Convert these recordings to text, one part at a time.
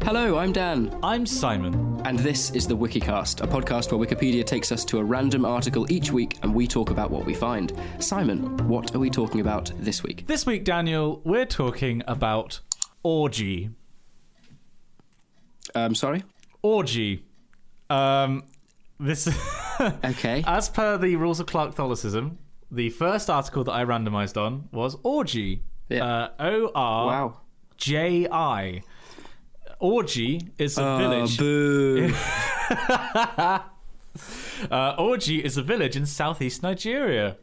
Hello, I'm Dan. I'm Simon. And this is the Wikicast, a podcast where Wikipedia takes us to a random article each week and we talk about what we find. Simon, what are we talking about this week? This week, Daniel, we're talking about Orji. Sorry? Orgy. This. Okay. As per the rules of Clark-Catholicism, the first article that I randomised on was Orji. Yeah. O-R-J-I. Orji is a village. Boo. Orji is a village in southeast Nigeria.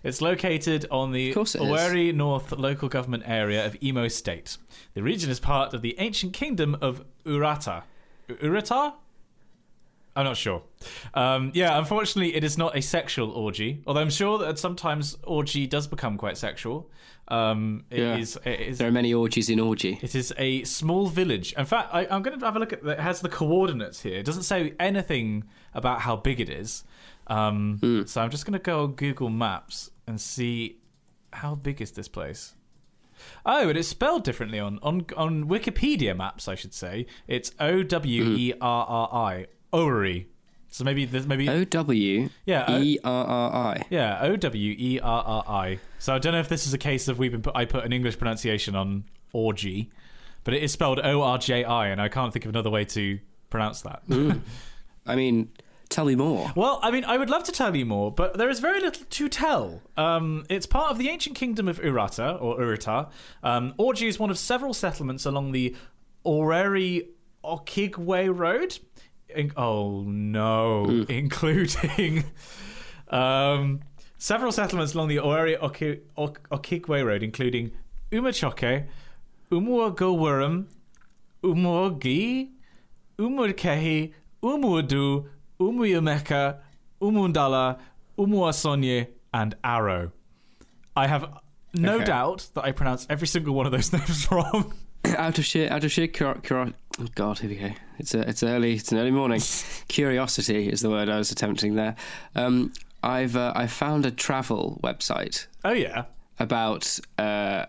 It's located on the Owerri North local government area of Imo State. The region is part of the ancient kingdom of Urata. Urata? I'm not sure. Unfortunately, it is not a sexual orgy, although I'm sure that sometimes orgy does become quite sexual. It is, there are many orgies in Orji. It is a small village. In fact, I'm going to have a look at it. Has the coordinates here. It doesn't say anything about how big it is. So I'm just going to go on Google Maps and see how big is this place. Oh, it is spelled differently on Wikipedia Maps, I should say. It's O-W-E-R-R-I. Owerri. So maybe O-W-E-R-R-I. Yeah, O-W-E-R-R-I. So I don't know if this is a case of I put an English pronunciation on orgy, but it is spelled O-R-J-I, and I can't think of another way to pronounce that. I mean, tell me more. Well, I mean, I would love to tell you more, but there is very little to tell. It's part of the ancient kingdom of Urata, or Urata. Orji is one of several settlements along the Owerri Okigwe Road. Including several settlements along the Owerri Okigwe Road, including Umachoke, Umuagowurum, Umuogi, Umurkehi, Umuadu, Umuyameka, Umundala, Umuasonye, and Arrow. I have no doubt that I pronounced every single one of those names wrong. Out of sheer oh God, here we go. It's an early morning. Curiosity is the word I was attempting there. I found a travel website. Oh yeah. About now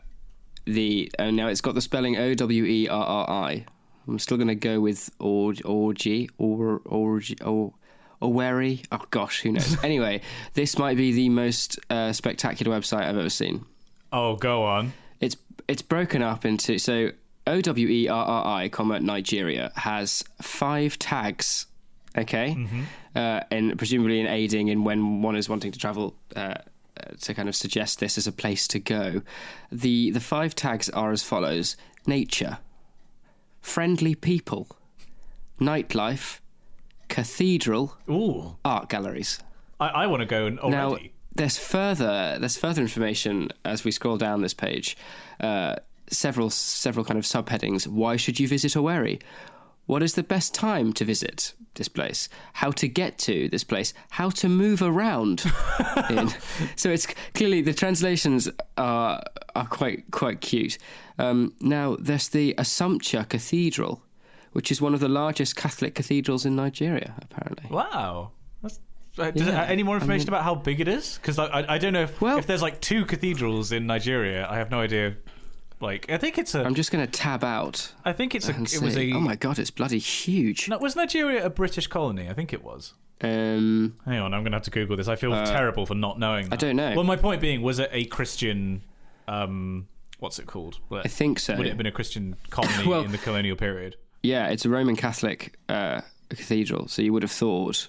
it's got the spelling O-W-E-R-R-I. I'm still going to go with Orji or Owerri. Oh gosh, who knows? Anyway, this might be the most spectacular website I've ever seen. Oh, go on. It's broken up into OWERRI, Nigeria has 5 tags, okay? Mm-hmm. And presumably in aiding in when one is wanting to travel to kind of suggest this as a place to go. The 5 tags are as follows: nature, friendly people, nightlife, cathedral, art galleries. I want to go already. Now, there's further information as we scroll down this page. Several kind of subheadings. Why should you visit Owerri? What is the best time to visit this place? How to get to this place? How to move around? So it's clearly the translations are quite cute. Now there's the Assumpta Cathedral, which is one of the largest Catholic cathedrals in Nigeria, apparently. Wow. Any more information about how big it is? Because I don't know if there's like 2 cathedrals in Nigeria. I have no idea. Like, I think it's a... I'm just going to tab out. I think it was a... Oh my God, it's bloody huge. No, was Nigeria a British colony? I think it was. Hang on, I'm going to have to Google this. I feel terrible for not knowing that. I don't know. Well, my point being, was it a Christian... what's it called? I think so. Would it have been a Christian colony in the colonial period? Yeah, it's a Roman Catholic cathedral, so you would have thought...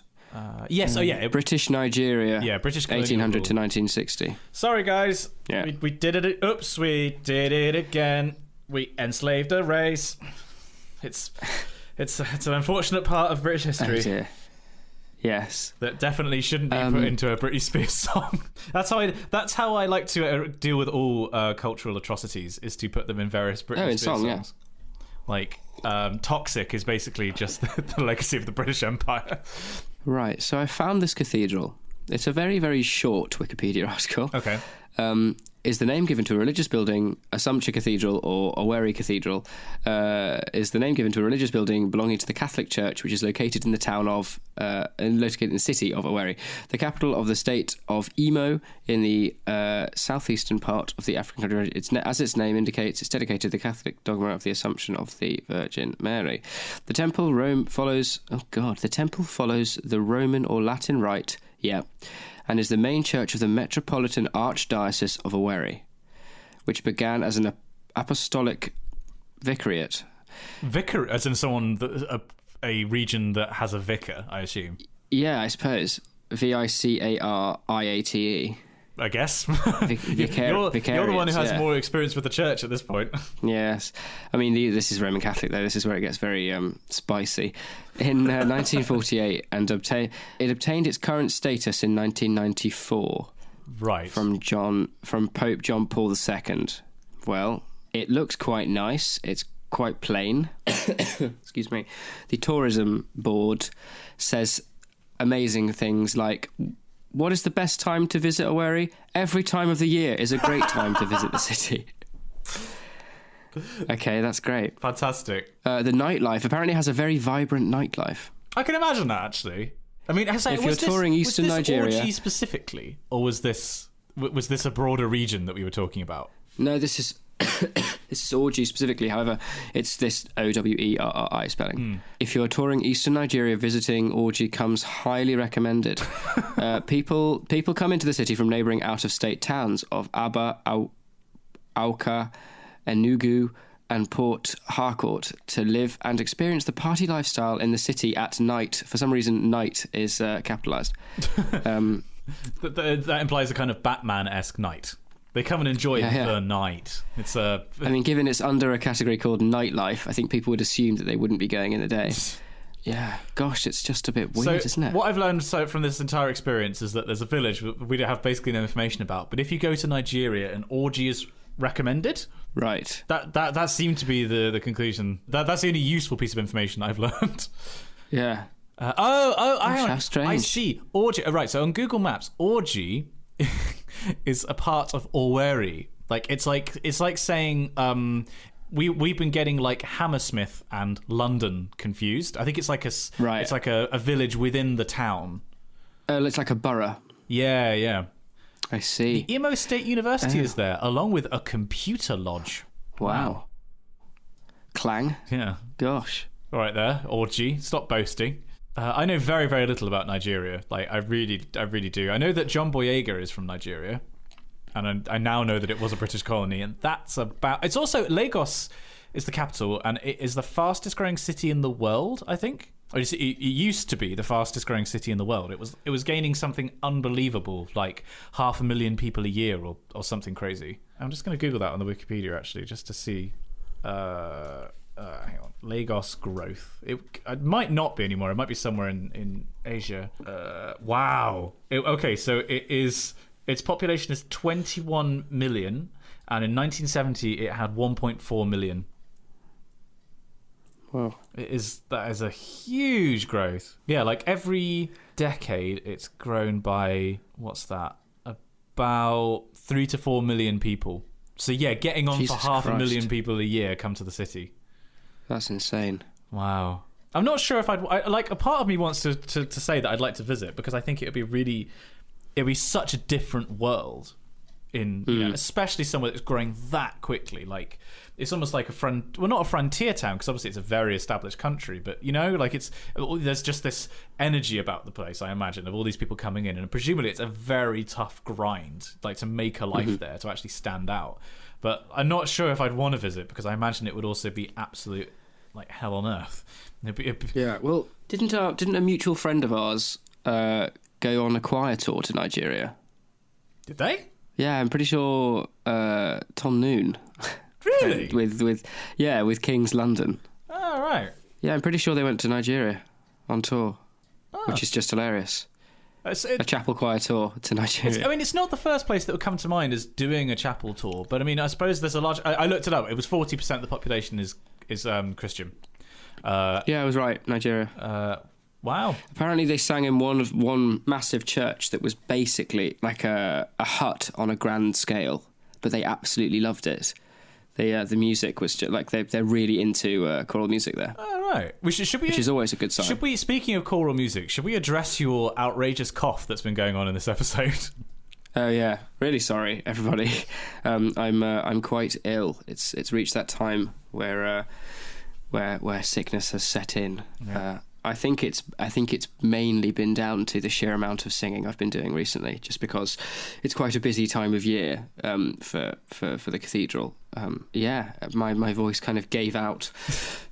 Yes, British Nigeria. Yeah, British 1800 to 1960. Sorry, guys. Yeah. We did it. Oops, we did it again. We enslaved a race. It's an unfortunate part of British history. Oh dear. Yes. That definitely shouldn't be put into a Britney Spears song. That's how I like to deal with all cultural atrocities, is to put them in various Britney Spears songs. Yeah. Like, Toxic is basically just the legacy of the British Empire. Right, so I found this cathedral. It's a very, very short Wikipedia article. Okay. is the name given to a religious building. Assumption Cathedral or Owerri Cathedral is the name given to a religious building belonging to the Catholic Church, which is located in the city of Owerri, the capital of the state of Imo in the southeastern part of the African country. As its name indicates, it's dedicated to the Catholic dogma of the Assumption of the Virgin Mary. The temple follows the Roman or Latin Rite, and is the main church of the Metropolitan Archdiocese of Owerri, which began as an apostolic vicariate. Vicar, as in a region that has a vicar, I assume. Yeah, I suppose. Vicariate. I guess. You're the one who has more experience with the church at this point. Yes. I mean, this is Roman Catholic, though. This is where it gets very spicy. In 1948, and it obtained its current status in 1994. Right. From Pope John Paul II. Well, it looks quite nice. It's quite plain. Excuse me. The tourism board says amazing things like, what is the best time to visit Owerri? Every time of the year is a great time to visit the city. Okay, that's great. Fantastic. The nightlife apparently has a very vibrant nightlife. I can imagine that, actually. I mean, if you're touring Eastern Nigeria, Orji specifically, or was this a broader region that we were talking about? No, this is this is Orji specifically. However, it's this Owerri spelling. If you're touring Eastern Nigeria, visiting Orji comes highly recommended. People come into the city from neighbouring out-of-state towns of Aba, Auka, Enugu, and Port Harcourt to live and experience the party lifestyle in the city at night. For some reason, night is capitalised. That implies a kind of Batman-esque night. They come and enjoy the night. It's I mean, given it's under a category called nightlife, I think people would assume that they wouldn't be going in the day. Yeah, gosh, it's just a bit weird, isn't it? What I've learned from this entire experience is that there's a village we have basically no information about. But if you go to Nigeria, an orgy is recommended. Right. That seemed to be the conclusion. That's the only useful piece of information I've learned. Yeah. How strange. I see. Orji. Right. So on Google Maps, Orji is a part of Owerri. It's like saying we've been getting like Hammersmith and London confused. I think it's like it's like a village within the town. It's like a borough. Yeah. I see. The Imo State University is there, along with a computer lodge. Wow. Clang. Yeah. Gosh. All right there, Orji. Stop boasting. I know very, very little about Nigeria. I really do. I know that John Boyega is from Nigeria, and I now know that it was a British colony, and that's about... It's also... Lagos is the capital, and it is the fastest growing city in the world, I think. It used to be the fastest growing city in the world. It was gaining something unbelievable, like 500,000 people a year or something crazy. I'm just going to Google that on the Wikipedia, actually, just to see... hang on. Lagos growth. It might not be anymore. It might be somewhere in Asia. Wow. Okay, so its population is 21 million, and in 1970 it had 1.4 million. Wow. That is a huge growth. Yeah, like every decade it's grown by, what's that? About 3 to 4 million people. So yeah, getting on Jesus for 500,000 Christ. people a year come to the city. That's insane. Wow. I'm not sure if a part of me wants to say that I'd like to visit, because I think it'd be such a different world in, you know, especially somewhere that's growing that quickly. Like, it's almost like not a frontier town, because obviously it's a very established country, but, you know, like there's just this energy about the place, I imagine, of all these people coming in, and presumably it's a very tough grind, like, to make a life there, to actually stand out. But I'm not sure if I'd want to visit, because I imagine it would also be absolute, like, hell on earth. Yeah, well, didn't a mutual friend of ours go on a choir tour to Nigeria? Did they? Yeah, I'm pretty sure Tom Noon. Really? with King's London. Oh, right. Yeah, I'm pretty sure they went to Nigeria on tour, which is just hilarious. A chapel choir tour to Nigeria. It's not the first place that would come to mind as doing a chapel tour, but I mean, I suppose there's a large... I looked it up. It was 40% of the population is Christian. Yeah, I was right. Nigeria. Wow. Apparently, they sang in one massive church that was basically like a hut on a grand scale. but they absolutely loved it. The music was just, like they're really into choral music there. Oh, right. Which is always a good sign. Speaking of choral music, should we address your outrageous cough that's been going on in this episode? Oh yeah, really sorry, everybody. I'm quite ill. It's reached that time where sickness has set in. Yeah. I think it's mainly been down to the sheer amount of singing I've been doing recently, just because it's quite a busy time of year for the cathedral. My voice kind of gave out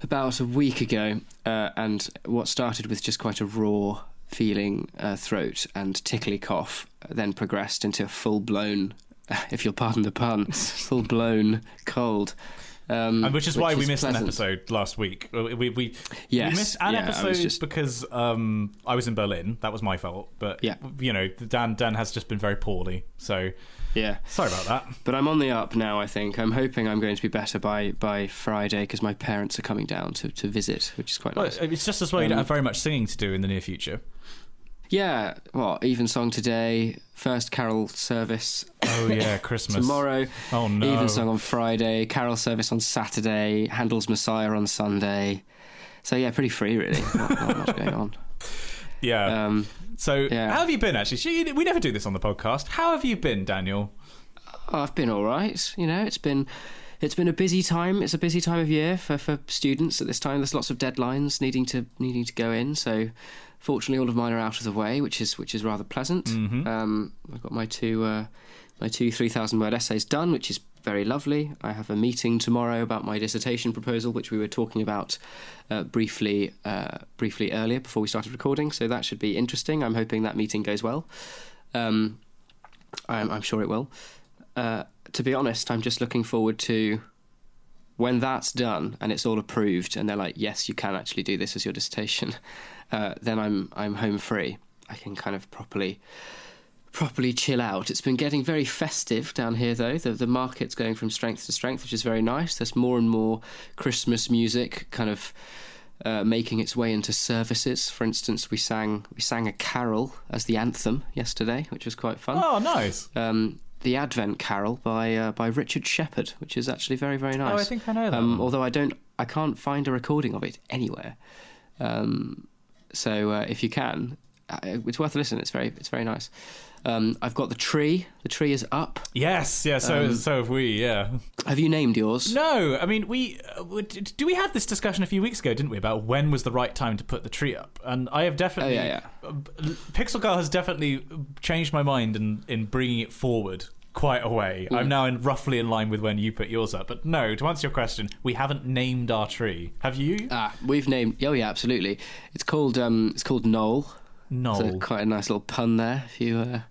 about a week ago, and what started with just quite a raw feeling throat and tickly cough then progressed into a full-blown, if you'll pardon the pun, full-blown cold. Which is why we missed an episode last week. We missed an episode because I was in Berlin. That was my fault. But Dan has just been very poorly. So sorry about that. But I'm on the up now. I think I'm hoping I'm going to be better by Friday because my parents are coming down to visit, which is quite nice. It's just as well you don't have very much singing to do in the near future. Yeah, evensong today, first carol service. Oh yeah, Christmas tomorrow. Oh no, evensong on Friday, carol service on Saturday, Handel's Messiah on Sunday. So yeah, pretty free really. Not much going on. Yeah. How have you been? Actually, we never do this on the podcast. How have you been, Daniel? I've been all right. It's been a busy time. It's a busy time of year for students at this time. There's lots of deadlines needing to go in. So fortunately, all of mine are out of the way, which is rather pleasant. Mm-hmm. I've got my two 3,000-word essays done, which is very lovely. I have a meeting tomorrow about my dissertation proposal, which we were talking about briefly earlier before we started recording. So that should be interesting. I'm hoping that meeting goes well. I'm sure it will. To be honest, I'm just looking forward to when that's done and it's all approved and they're like, yes, you can actually do this as your dissertation. Then I'm home free. I can kind of properly chill out. It's been getting very festive down here, though. The market's going from strength to strength, which is very nice. There's more and more Christmas music kind of making its way into services. For instance, we sang a carol as the anthem yesterday, which was quite fun. Oh, nice. The Advent Carol by Richard Shepherd, which is actually very, very nice. Oh, I think I know that. Although I can't find a recording of it anywhere. So if you can, it's worth a listen. It's very nice. I've got the tree. The tree is up. Yes, yeah. So have we. Yeah. Have you named yours? No. I mean, we had this discussion a few weeks ago, didn't we, about when was the right time to put the tree up? And I have definitely. Oh, yeah. Pixel Girl has definitely changed my mind in bringing it forward quite a way. I'm now roughly in line with when you put yours up. But no, to answer your question, we haven't named our tree. Have you? We've named. Oh yeah, absolutely. It's called Noel. Noel. So quite a nice little pun there. If you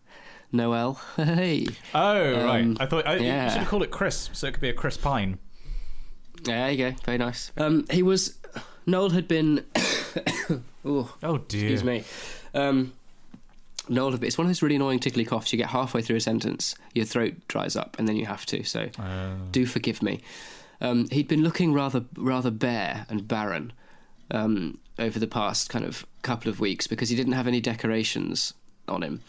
Noel. Hey. Oh right. I thought you should have called it Chris, so it could be a Chris Pine. There you go. Very nice. Noel had been. Oh dear. Excuse me. Noel had been. It's one of those really annoying tickly coughs. You get halfway through a sentence, your throat dries up, and then you have to. So do forgive me. He'd been looking rather bare and barren over the past kind of couple of weeks because he didn't have any decorations on him.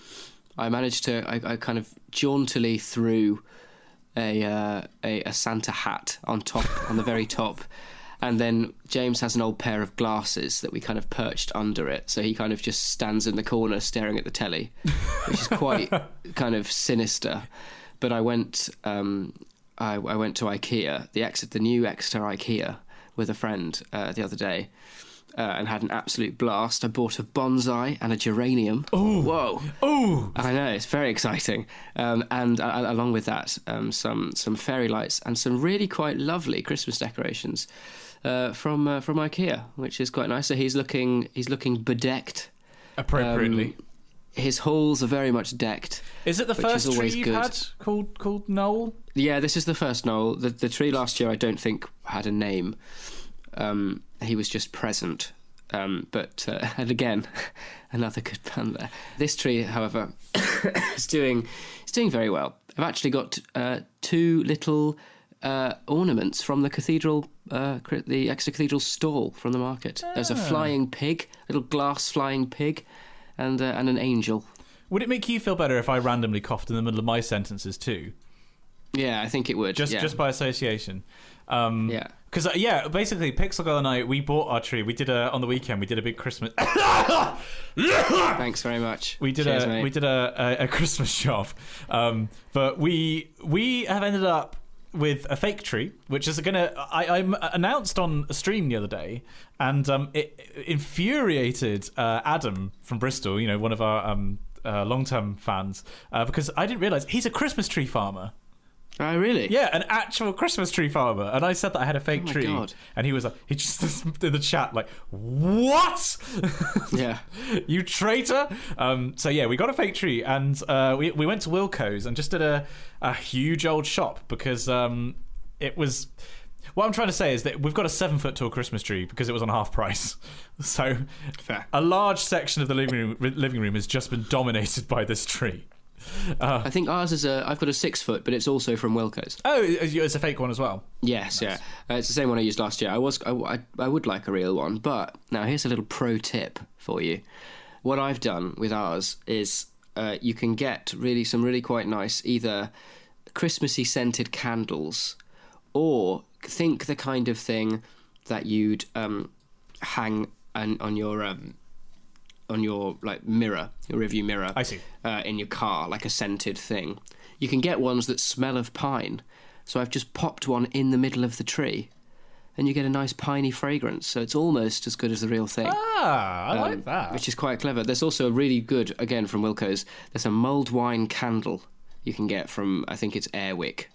I managed to. I kind of jauntily threw a Santa hat on the very top. And then James has an old pair of glasses that we kind of perched under it. So he kind of just stands in the corner staring at the telly, which is quite kind of sinister. But I went to IKEA, the new Exeter IKEA, with a friend the other day. And had an absolute blast. I bought a bonsai and a geranium. Oh, whoa! Oh, I know, it's very exciting. And along with that, some fairy lights and some really quite lovely Christmas decorations from IKEA, which is quite nice. So he's looking bedecked appropriately. His halls are very much decked. Is it the first tree you've had called Noel? Yeah, this is the first Noel. The tree last year I don't think had a name. He was just present. But and again, another good pun there. This tree, however, is doing very well. I've actually got two little ornaments from the cathedral, the Exeter Cathedral stall from the market. There's a flying pig, little glass flying pig, and an angel. Would it make you feel better if I randomly coughed in the middle of my sentences too? Yeah, I think it would. Just by association. Yeah. Because basically, Pixel Girl and I, we bought our tree. We did on the weekend. We did a big Christmas. Thanks very much. We did a Christmas shop, but we have ended up with a fake tree, which is I announced on a stream the other day, and it infuriated Adam from Bristol. One of our long-term fans, because I didn't realise he's a Christmas tree farmer. Oh, really? Yeah, an actual Christmas tree farmer. And I said that I had a fake tree. God. And he was like, he just in the chat, like, what? Yeah. You traitor? So yeah, we got a fake tree, and we went to Wilco's and just did a huge old shop, because it was... What I'm trying to say is that we've got a 7-foot tall Christmas tree because it was on half price. So fair. A large section of the living room has just been dominated by this tree. I think ours is I've got a 6-foot, but it's also from Wilco's. Oh, it's a fake one as well. Yes, nice. Yeah. It's the same one I used last year. I would like a real one, but now here's a little pro tip for you. What I've done with ours is you can get some really quite nice either Christmassy scented candles, or think the kind of thing that you'd hang on your like mirror, your rearview mirror. I see. In your car, like a scented thing. You can get ones that smell of pine. So I've just popped one in the middle of the tree, and you get a nice piney fragrance. So it's almost as good as the real thing. I like that. Which is quite clever. There's also a really good, again from Wilco's, there's a mulled wine candle you can get from, I think it's Airwick,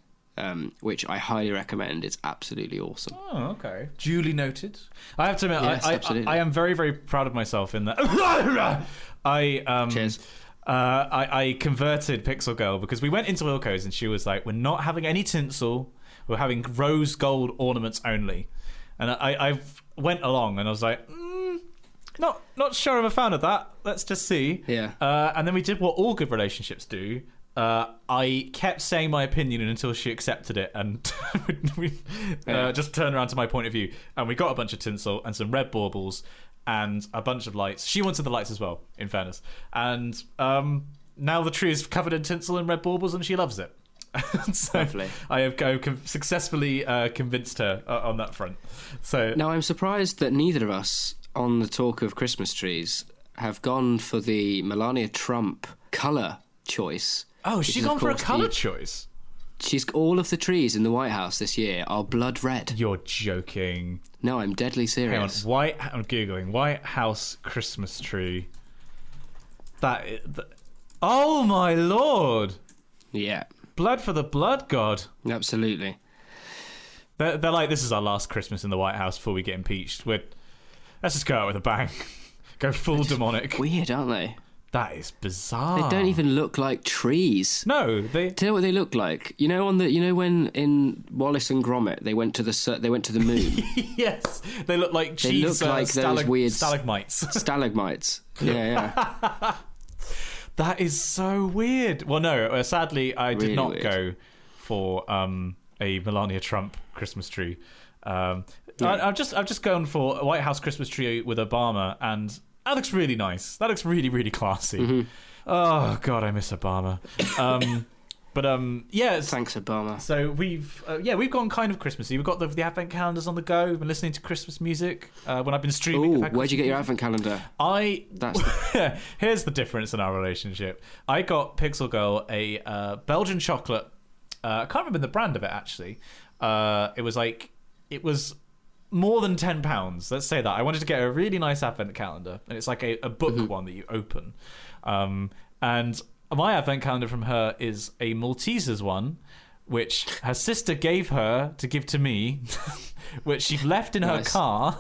which I highly recommend. It's absolutely awesome. Oh, okay. Duly noted. I have to admit, yes, I am very, very proud of myself in that. Cheers. I converted Pixel Girl because we went into Wilco's and she was like, "We're not having any tinsel. We're having rose gold ornaments only." And I went along and I was like, not sure I'm a fan of that. Let's just see. Yeah. And then we did what all good relationships do. I kept saying my opinion until she accepted it, and we just turned around to my point of view, and we got a bunch of tinsel and some red baubles and a bunch of lights. She wanted the lights as well, in fairness. And now the tree is covered in tinsel and red baubles, and she loves it. So lovely. I have successfully convinced her on that front. So now I'm surprised that neither of us, on the talk of Christmas trees, have gone for the Melania Trump colour choice. Oh, she's gone for a colour choice? She's all of the trees in the White House this year are blood red. You're joking. No, I'm deadly serious. Hang on, I'm googling White House Christmas tree. Oh my lord! Yeah, blood for the blood god. Absolutely. They're like, this is our last Christmas in the White House before we get impeached. Let's just go out with a bang. Go full demonic. Weird, aren't they? That is bizarre. They don't even look like trees. No, they. Do you know what they look like? You know when in Wallace and Gromit they went to the moon. Yes, they look like cheese. They look like those weird stalagmites. Stalagmites. Yeah. That is so weird. Well, no, sadly, I did not go for a Melania Trump Christmas tree. I've just gone for a White House Christmas tree with Obama, and that looks really nice. That looks really, really classy. Mm-hmm. Oh God, I miss Obama. But yeah. Thanks, Obama. So we've gone kind of Christmassy. We've got the advent calendars on the go. We've been listening to Christmas music when I've been streaming. Where'd you get your advent calendar? Here's the difference in our relationship. I got Pixel Girl a Belgian chocolate. I can't remember the brand of it actually. It was more than £10. Let's say that. I wanted to get a really nice advent calendar, and it's like a book one that you open. And my advent calendar from her is a Maltesers one, which her sister gave her to give to me, which she left in her car.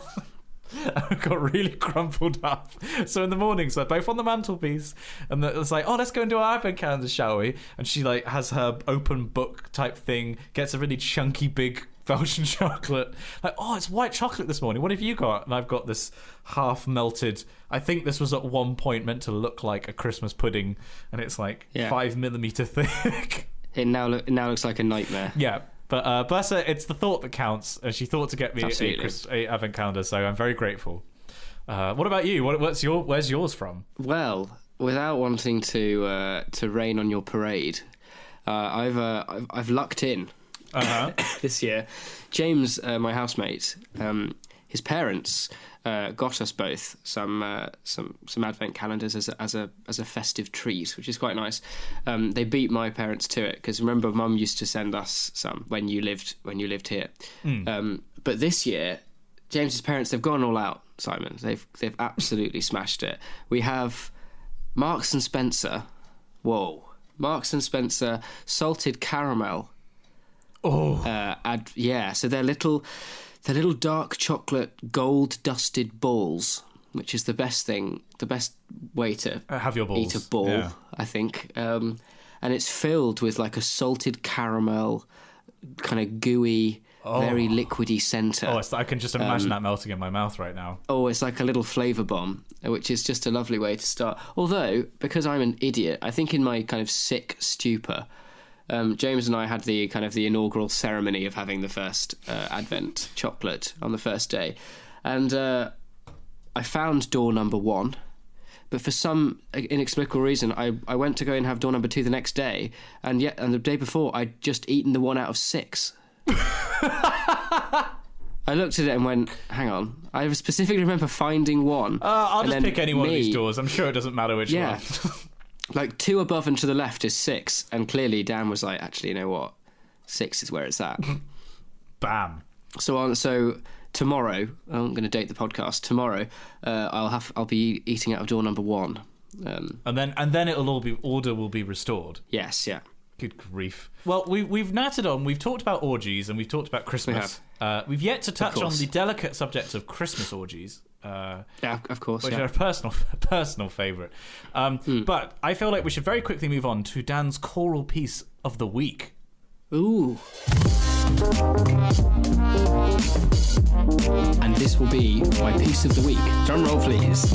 Got really crumpled up. So in the mornings, they're both on the mantelpiece, and it's like, oh, let's go and do our advent calendar, shall we? And she like has her open book type thing, gets a really chunky big Belgian chocolate. Like, oh, it's white chocolate this morning. What have you got? And I've got this half melted. I think this was at one point meant to look like a Christmas pudding, and it's like 5mm thick. It now looks like a nightmare. Yeah. But bless her, it's the thought that counts. And she thought to get me a advent calendar, so I'm very grateful. What about you? Where's yours from? Well, without wanting to rain on your parade, I've lucked in this year. James, my housemate, his parents got us both some advent calendars as a festive treat, which is quite nice. They beat my parents to it because remember, Mum used to send us some when you lived here. But this year, James's parents, they've gone all out. Simon, they've absolutely smashed it. We have Marks and Spencer. Whoa, Marks and Spencer salted caramel. So they're little dark chocolate gold dusted balls, which is the best way to have your balls. Eat a ball, I think. And it's filled with like a salted caramel, kind of gooey, very liquidy centre. I can just imagine that melting in my mouth right now. Oh, it's like a little flavour bomb, which is just a lovely way to start. Although, because I'm an idiot, I think in my kind of sick stupor, James and I had the inaugural ceremony of having the first Advent chocolate on the first day, and I found door number 1, but for some inexplicable reason, I went to go and have door number 2 the next day, and the day before I'd just eaten the 1 out of 6. I looked at it and went, hang on, I specifically remember finding 1. I'll just pick any one of these doors. I'm sure it doesn't matter which one. Like 2 above and to the left is 6, and clearly Dan was like, actually, you know what? 6 is where it's at. Bam. So tomorrow, I'm going to date the podcast. Tomorrow, I'll be eating out of door number 1, and then order will be restored. Yes, yeah. Good grief. Well, we've nattered on. We've talked about orgies and we've talked about Christmas. We've yet to touch on the delicate subject of Christmas orgies. Yeah, of course. Which are a personal favourite. But I feel like we should very quickly move on to Dan's choral piece of the week. Ooh. And this will be my piece of the week. Drum roll, please.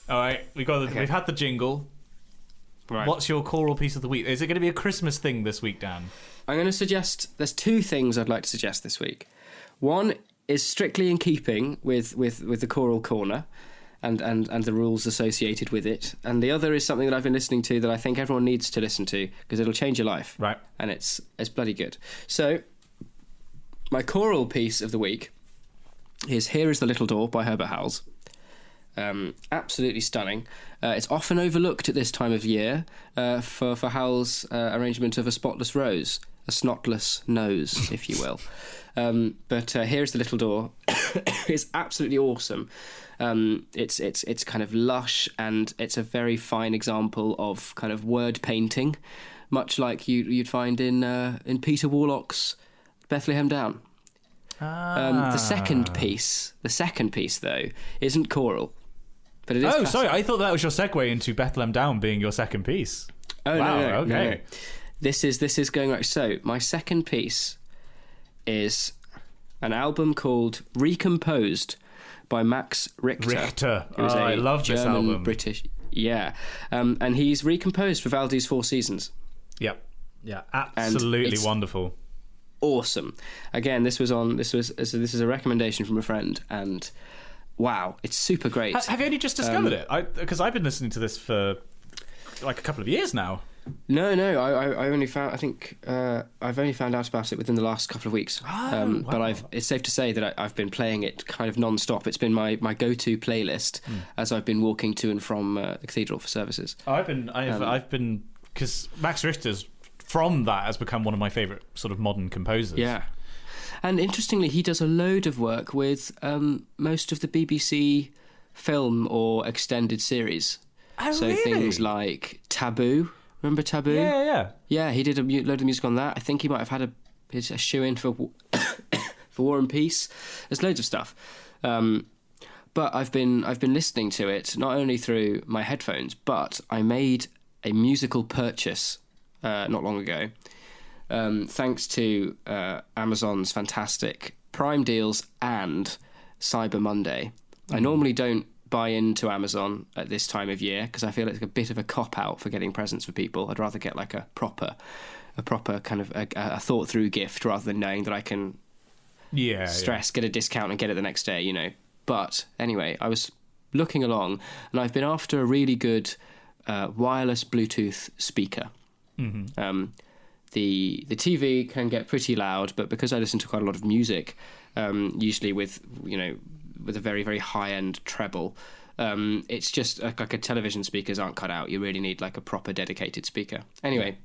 All right, we've had the jingle. Right. What's your choral piece of the week? Is it going to be a Christmas thing this week, Dan? I'm going to suggest... There's 2 things I'd like to suggest this week. One is strictly in keeping with the choral corner and the rules associated with it. And the other is something that I've been listening to that I think everyone needs to listen to because it'll change your life. Right. And it's bloody good. So, my choral piece of the week is Here is the Little Door by Herbert Howells. Absolutely stunning. It's often overlooked at this time of year for Howells' arrangement of A Spotless Rose, a snotless nose, if you will. But Here's the Little Door is absolutely awesome. It's kind of lush, and it's a very fine example of kind of word painting, much like you'd find in Peter Warlock's Bethlehem Down. The second piece though isn't choral. But it is classic. Sorry, I thought that was your segue into Bethlehem Down being your second piece. Oh, wow, no, okay. No. This is going right. So, my second piece is an album called Recomposed by Max Richter. I love this album. British. Yeah. And he's recomposed Vivaldi's Four Seasons. Yep. Yeah, absolutely wonderful. Awesome. Again, this is a recommendation from a friend, and wow, it's super great. Have you only just discovered it? Because I've been listening to this for like a couple of years now. No, I only found. I think I've only found out about it within the last couple of weeks. Wow. But it's safe to say that I've been playing it kind of non-stop. It's been my go-to playlist as I've been walking to and from the cathedral for services. I've been because Max Richter's from that has become one of my favourite sort of modern composers. Yeah. And interestingly, he does a load of work with most of the BBC film or extended series. Oh, so really? Things like Taboo. Remember Taboo? Yeah. Yeah, he did a load of music on that. I think he might have had a shoe-in for War and Peace. There's loads of stuff. But I've been listening to it, not only through my headphones, but I made a musical purchase not long ago. Thanks to Amazon's fantastic Prime deals and Cyber Monday. I normally don't buy into Amazon at this time of year because I feel it's a bit of a cop-out for getting presents for people. I'd rather get like a proper kind of a thought-through gift rather than knowing that I can get a discount and get it the next day, you know. But anyway, I was looking along, and I've been after a really good wireless Bluetooth speaker. Mm-hmm. The TV can get pretty loud, but because I listen to quite a lot of music, usually with a very, very high-end treble, it's just like a television speakers aren't cut out. You really need like a proper dedicated speaker. Anyway,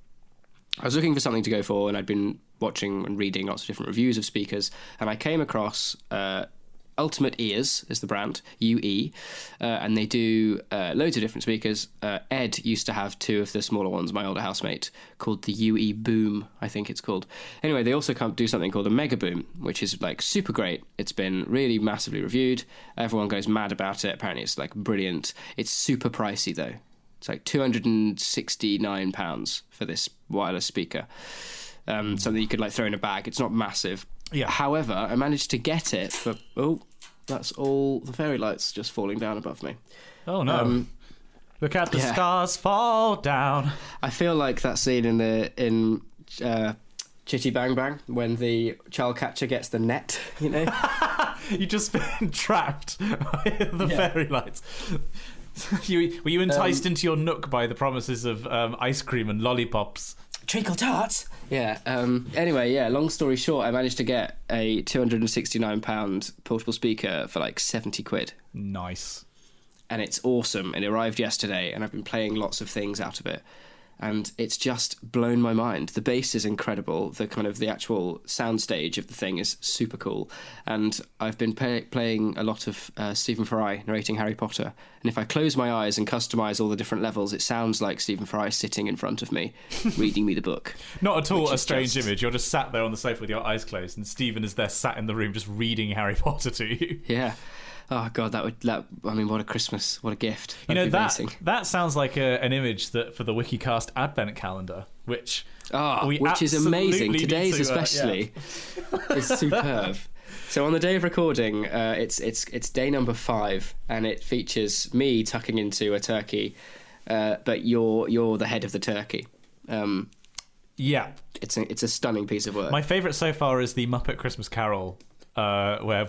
I was looking for something to go for, and I'd been watching and reading lots of different reviews of speakers, and I came across Ultimate Ears is the brand, UE, and they do loads of different speakers. Ed used to have two of the smaller ones, my older housemate, called the UE Boom, I think it's called. Anyway, they also do something called a Mega Boom, which is like super great. It's been really massively reviewed. Everyone goes mad about it. Apparently it's like brilliant. It's super pricey though. It's like £269 for this wireless speaker. Something you could like throw in a bag. It's not massive. Yeah. However, I managed to get it for... Oh, that's all the fairy lights just falling down above me. Oh, no. Look at the stars fall down. I feel like that scene in Chitty Bang Bang when the child catcher gets the net, you know? You just been trapped by the fairy lights. Were you enticed into your nook by the promises of ice cream and lollipops? Treacle tarts. Yeah. Anyway, long story short, I managed to get a £269 portable speaker for like 70 quid. Nice. And it's awesome. It arrived yesterday, and I've been playing lots of things out of it. And it's just blown my mind. The bass is incredible. The actual soundstage of the thing is super cool. And I've been playing a lot of Stephen Fry narrating Harry Potter. And if I close my eyes and customise all the different levels, it sounds like Stephen Fry sitting in front of me, reading me the book. Not at all a strange image. You're just sat there on the sofa with your eyes closed, and Stephen is there sat in the room just reading Harry Potter to you. Yeah. Oh God, what a Christmas, what a gift. That sounds like an image that for the Wikicast Advent calendar, which is amazing. Today's especially is superb. So on the day of recording, it's day number 5, and it features me tucking into a turkey, but you're the head of the turkey. It's a stunning piece of work. My favourite so far is the Muppet Christmas Carol. Where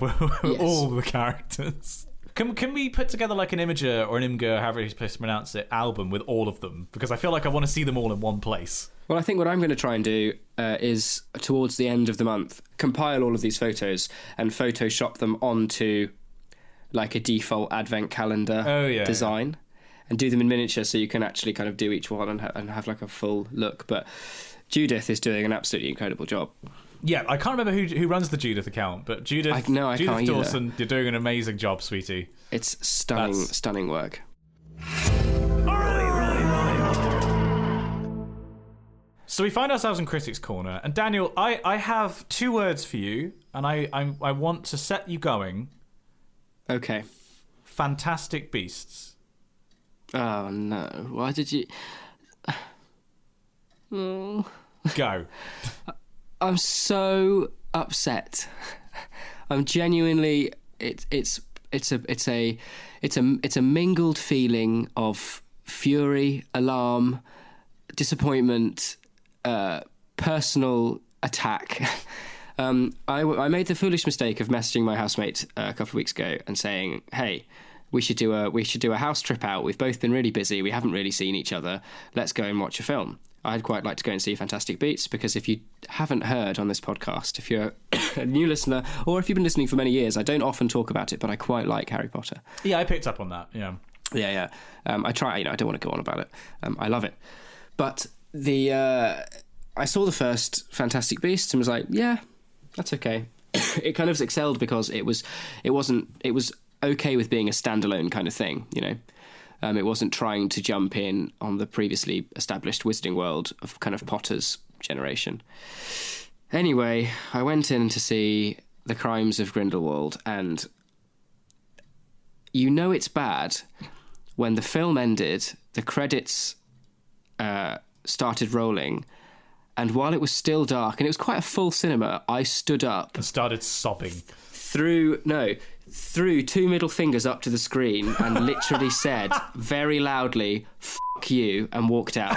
all the characters. Can we put together like an Imager or an Imgur, however you're supposed to pronounce it, album with all of them? Because I feel like I want to see them all in one place. Well, I think what I'm going to try and do is, towards the end of the month, compile all of these photos and Photoshop them onto like a default advent calendar design and do them in miniature so you can actually kind of do each one and have like a full look. But Judith is doing an absolutely incredible job. Yeah, I can't remember who runs the Judith account, but Judith Dawson, you're doing an amazing job, sweetie. It's stunning work. So we find ourselves in Critics' Corner, and Daniel, I have 2 words for you, and I want to set you going. Okay. Fantastic Beasts. Oh no! Why did you? Go. I'm so upset. I'm genuinely. It's a mingled feeling of fury, alarm, disappointment, personal attack. I made the foolish mistake of messaging my housemate a couple of weeks ago and saying, "Hey, we should do a house trip out. We've both been really busy. We haven't really seen each other. Let's go and watch a film." I'd quite like to go and see Fantastic Beasts, because if you haven't heard on this podcast, if you're a new listener, or if you've been listening for many years, I don't often talk about it, but I quite like Harry Potter. Yeah, I picked up on that, yeah. Yeah. I try, I don't want to go on about it. I love it. But I saw the first Fantastic Beasts and was like, yeah, that's okay. It kind of excelled because it was okay with being a standalone kind of thing, you know. It wasn't trying to jump in on the previously established wizarding world of kind of Potter's generation. Anyway, I went in to see The Crimes of Grindelwald, and you know it's bad when the film ended, the credits started rolling, and while it was still dark, and it was quite a full cinema, I stood up and started sobbing. Threw 2 middle fingers up to the screen and literally said very loudly, "Fuck you," and walked out.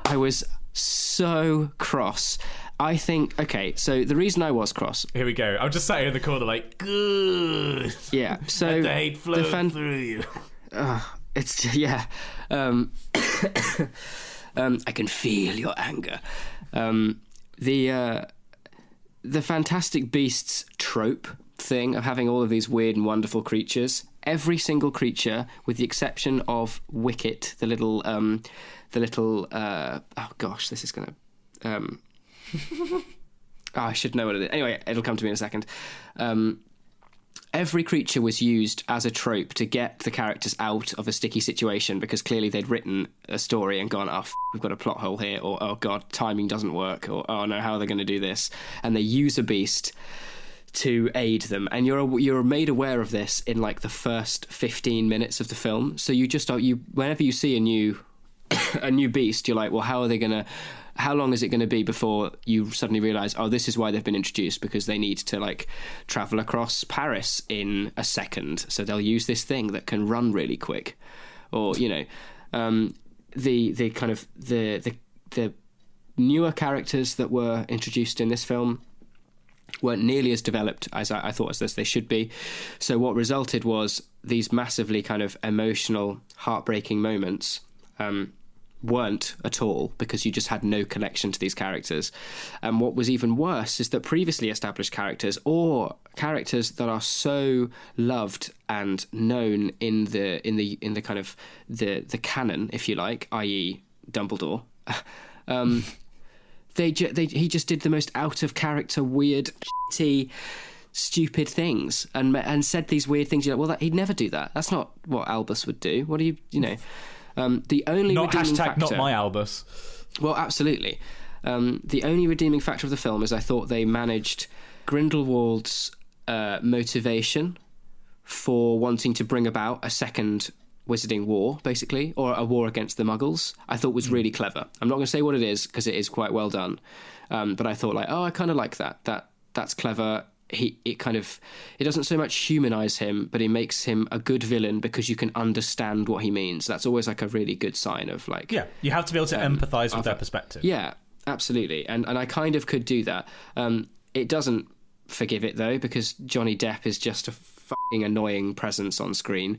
I was so cross. I think, okay, so the reason I was cross... Here we go. I'm just sat here in the corner like, good. Yeah, so... Let the hate flow through you. It's, yeah. I can feel your anger. The Fantastic Beasts trope thing of having all of these weird and wonderful creatures, every single creature, with the exception of Wicket, the little oh gosh, this is gonna I should know what it is. Anyway, it'll come to me in a second. Every creature was used as a trope to get the characters out of a sticky situation, because clearly they'd written a story and gone, we've got a plot hole here, or, oh God, timing doesn't work, or, oh no, how are they going to do this? And they use a beast to aid them. And you're made aware of this in like the first 15 minutes of the film. So you just whenever you see a new beast, you're like, well, how long is it going to be before you suddenly realise, oh, this is why they've been introduced, because they need to like travel across Paris in a second, so they'll use this thing that can run really quick, or the kind of the newer characters that were introduced in this film weren't nearly as developed as I thought as they should be. So what resulted was these massively kind of emotional, heartbreaking moments weren't at all, because you just had no connection to these characters. And what was even worse is that previously established characters, or characters that are so loved and known in the kind of the canon, if you like, i.e. Dumbledore, he just did the most out of character, weird, shitty, stupid things, and said these weird things. You're like, well, he'd never do that. That's not what Albus would do. What do you know? The only not redeeming factor, not my Albus. Well, absolutely. The only redeeming factor of the film is I thought they managed Grindelwald's motivation for wanting to bring about a second Wizarding War, basically, or a war against the Muggles. I thought was really clever. I'm not going to say what it is, because it is quite well done. But I thought, like, I kind of like that. That's clever. It doesn't so much humanize him, but it makes him a good villain because you can understand what he means. That's always like a really good sign of like... Yeah, you have to be able to empathize with their perspective. Yeah, absolutely. And I kind of could do that. It doesn't forgive it though, because Johnny Depp is just a fucking annoying presence on screen.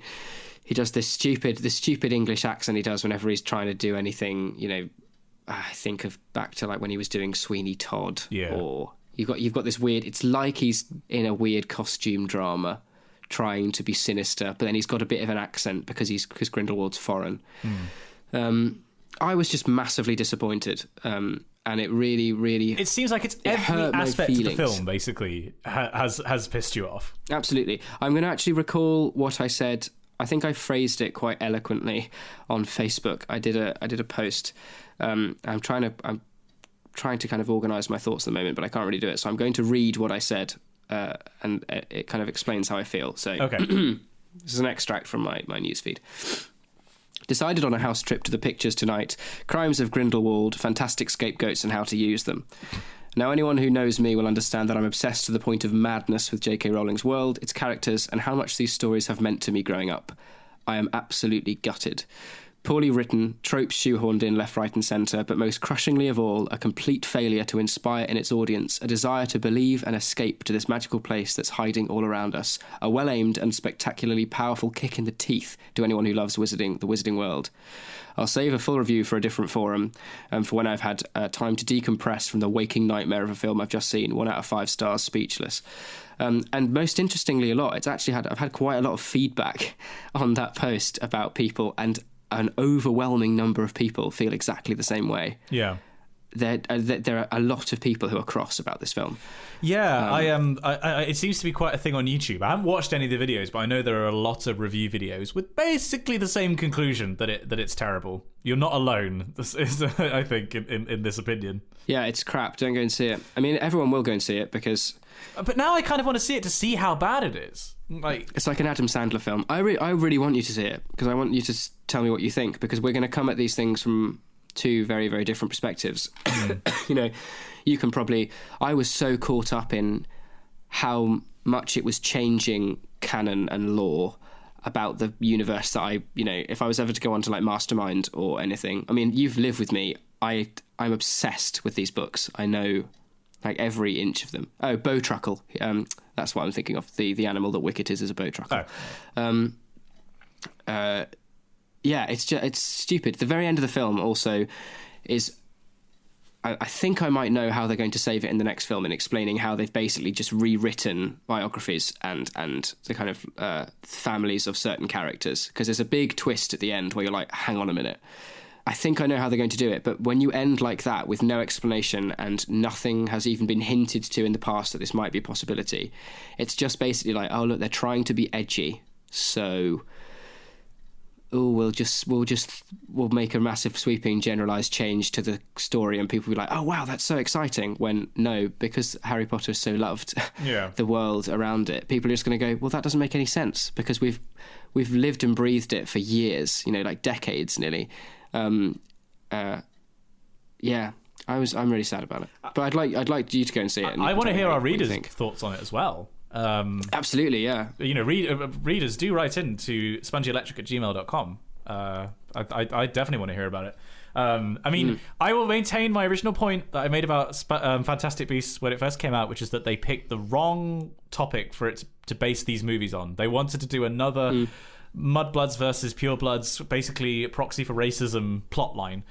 He does this stupid English accent he does whenever he's trying to do anything, I think of back to like when he was doing Sweeney Todd, or... You've got this weird... It's like he's in a weird costume drama trying to be sinister, but then he's got a bit of an accent because Grindelwald's foreign. I was just massively disappointed, and it really, really... It seems like it's every aspect of the film, basically, has pissed you off. Absolutely. I'm going to actually recall what I said. I think I phrased it quite eloquently on Facebook. I did a post. I'm trying to kind of organise my thoughts at the moment, but I can't really do it. So I'm going to read what I said, and it kind of explains how I feel. So okay. This is an extract from my newsfeed. Decided on a house trip to the pictures tonight. Crimes of Grindelwald, fantastic scapegoats and how to use them. Now, anyone who knows me will understand that I'm obsessed to the point of madness with J.K. Rowling's world, its characters, and how much these stories have meant to me growing up. I am absolutely gutted. Poorly written, tropes shoehorned in left, right and centre, but most crushingly of all, a complete failure to inspire in its audience a desire to believe and escape to this magical place that's hiding all around us. A well-aimed and spectacularly powerful kick in the teeth to anyone who loves the Wizarding world. I'll save a full review for a different forum, for when I've had time to decompress from the waking nightmare of a film I've just seen. 1 out of 5 stars, speechless. And most interestingly I've had quite a lot of feedback on that post about people, and an overwhelming number of people feel exactly the same way. Yeah. There are a lot of people who are cross about this film. Yeah, I it seems to be quite a thing on YouTube. I haven't watched any of the videos, but I know there are a lot of review videos with basically the same conclusion, that it's terrible. You're not alone, I think, in this opinion. Yeah, it's crap. Don't go and see it. I mean, everyone will go and see it because... But now I kind of want to see it to see how bad it is. It's like an Adam Sandler film. I really want you to see it, because I want you to tell me what you think, because we're going to come at these things from two very, very different perspectives. You can probably... I was so caught up in how much it was changing canon and lore about the universe that if I was ever to go on to like Mastermind or anything... I mean, you've lived with me. I'm obsessed with these books. I know like every inch of them. Oh, bowtruckle. That's what I'm thinking of. The animal that Wicket is a bowtruckle. Yeah, it's stupid. The very end of the film also is. I think I might know how they're going to save it in the next film in explaining how they've basically just rewritten biographies and the kind of families of certain characters, because there's a big twist at the end where you're like, hang on a minute. I think I know how they're going to do it, but when you end like that with no explanation and nothing has even been hinted to in the past that this might be a possibility, it's just basically like, oh look, they're trying to be edgy, so we'll make a massive sweeping generalized change to the story, and people will be like, oh wow, that's so exciting, when no, because Harry Potter so loved the world around it, people are just going to go, well, that doesn't make any sense, because we've lived and breathed it for years, like decades nearly. I'm really sad about it, but I'd like you to go and see it. I want to hear our readers' thoughts on it as well. Absolutely, yeah. Readers do write in to spongyelectric@gmail.com. I definitely want to hear about it. I will maintain my original point that I made about Fantastic Beasts when it first came out, which is that they picked the wrong topic for it to base these movies on. They wanted to do another Mudbloods versus Purebloods, basically a proxy for racism plotline.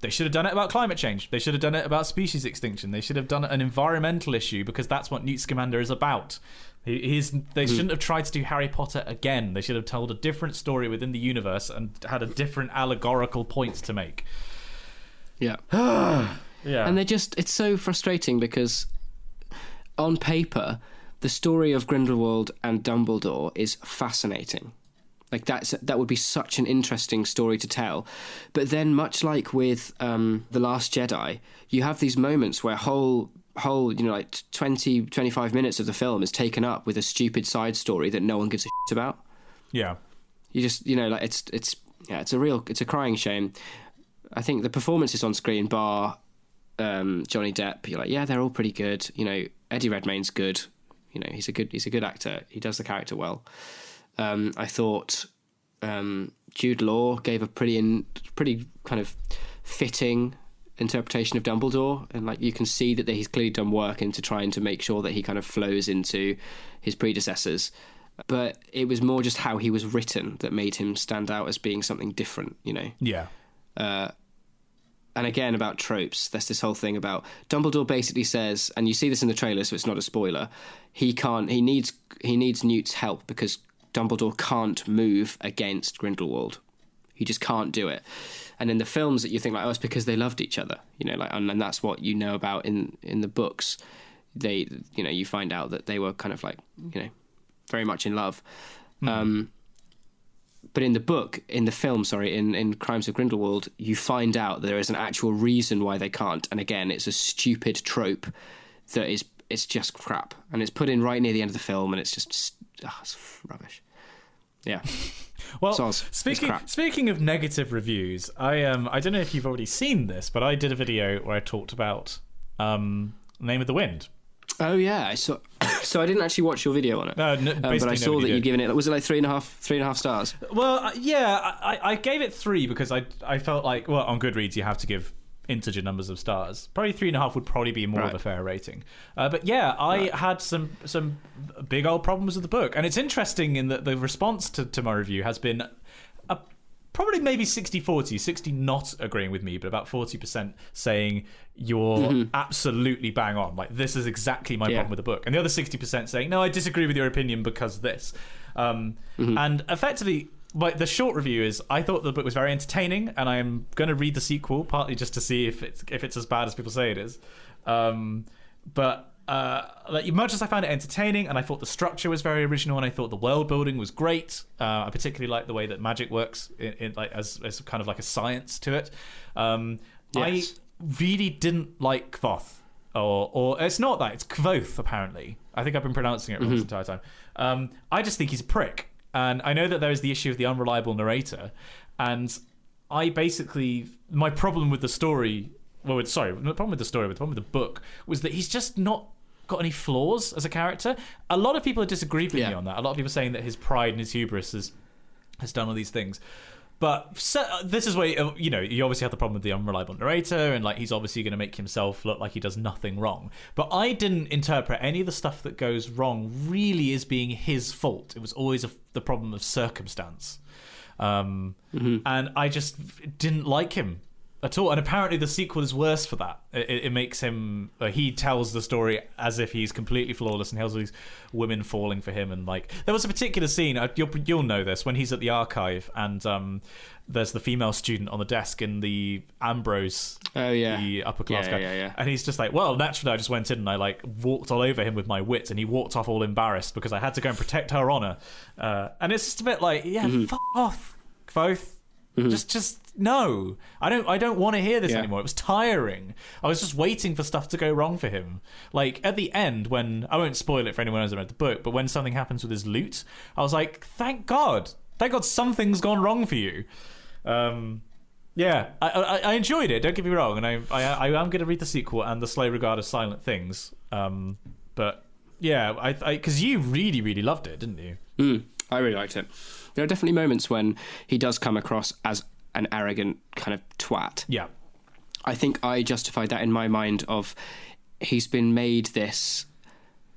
They should have done it about climate change. They should have done it about species extinction. They should have done an environmental issue, because that's what Newt Scamander is about. They shouldn't have tried to do Harry Potter again. They should have told a different story within the universe and had a different allegorical points to make. Yeah. Yeah. And it's so frustrating, because on paper, the story of Grindelwald and Dumbledore is fascinating. Like that would be such an interesting story to tell. But then, much like with The Last Jedi, you have these moments where whole 20, 25 minutes of the film is taken up with a stupid side story that no one gives a shit about. Yeah. You just, it's a crying shame. I think the performances on screen, bar Johnny Depp, you're like, yeah, they're all pretty good. Eddie Redmayne's good. He's a good actor. He does the character well. I thought Jude Law gave a pretty kind of fitting interpretation of Dumbledore, and you can see that he's clearly done work into trying to make sure that he kind of flows into his predecessors. But it was more just how he was written that made him stand out as being something different. Yeah. And again, about tropes, there's this whole thing about Dumbledore basically says, and you see this in the trailer, so it's not a spoiler. He needs Newt's help because Dumbledore can't move against Grindelwald. He just can't do it. And in the films, that you think it's because they loved each other, and that's what you know about in the books. They, you find out that they were kind of very much in love. But in in Crimes of Grindelwald, you find out there is an actual reason why they can't. And again, it's a stupid trope it's just crap. And it's put in right near the end of the film, and it's just, it's rubbish. Yeah. Well, speaking of negative reviews, I don't know if you've already seen this, but I did a video where I talked about Name of the Wind. Oh yeah, so I didn't actually watch your video on it. But I saw that you'd given it. Was it 3.5 stars? Well, yeah, I gave it 3 because I felt like, well, on Goodreads you have to give integer numbers of stars. Probably 3.5 would probably be more of a fair rating. But yeah, I had some big old problems with the book, and it's interesting in that the response to my review has been probably maybe 60-40, 60 not agreeing with me, but about 40% saying you're absolutely bang on. This is exactly my problem with the book. And the other 60% saying, no, I disagree with your opinion because this. And effectively, the short review is, I thought the book was very entertaining, and I'm going to read the sequel, partly just to see if it's as bad as people say it is. But much as I found it entertaining, and I thought the structure was very original, and I thought the world building was great. I particularly like the way that magic works as kind of like a science to it. Yes. I really didn't like Kvoth, or it's not that, it's Kvoth apparently. I think I've been pronouncing it wrong this entire time. I just think he's a prick, and I know that there is the issue of the unreliable narrator, and my problem with the story. Well, sorry, not the problem with the story, but the problem with the book was that he's just not got any flaws as a character. A lot of people have disagreed with me on that. A lot of people saying that his pride and his hubris has done all these things. But this is where, you obviously have the problem with the unreliable narrator, and like he's obviously going to make himself look like he does nothing wrong. But I didn't interpret any of the stuff that goes wrong really as being his fault. It was always the problem of circumstance. And I just didn't like him at all. And apparently the sequel is worse for that. It makes him, he tells the story as if he's completely flawless and has all these women falling for him. And like, there was a particular scene, you'll know this, when he's at the archive and there's the female student on the desk in the Ambrose, the upper class guy. Yeah. And he's just like, well, naturally I just went in and I like walked all over him with my wit, and he walked off all embarrassed because I had to go and protect her honor. And it's just a bit like, fuck off, both. Just no. I don't want to hear this anymore. It was tiring. I was just waiting for stuff to go wrong for him. Like at the end, when I won't spoil it for anyone who hasn't read the book, but when something happens with his loot, I was like, thank God something's gone wrong for you. I enjoyed it. Don't get me wrong, and I am going to read the sequel and the Slow Regard of Silent Things. But yeah, because you really really loved it, didn't you? I really liked it. There are definitely moments when he does come across as an arrogant kind of twat. Yeah. I think I justified that in my mind of he's been made this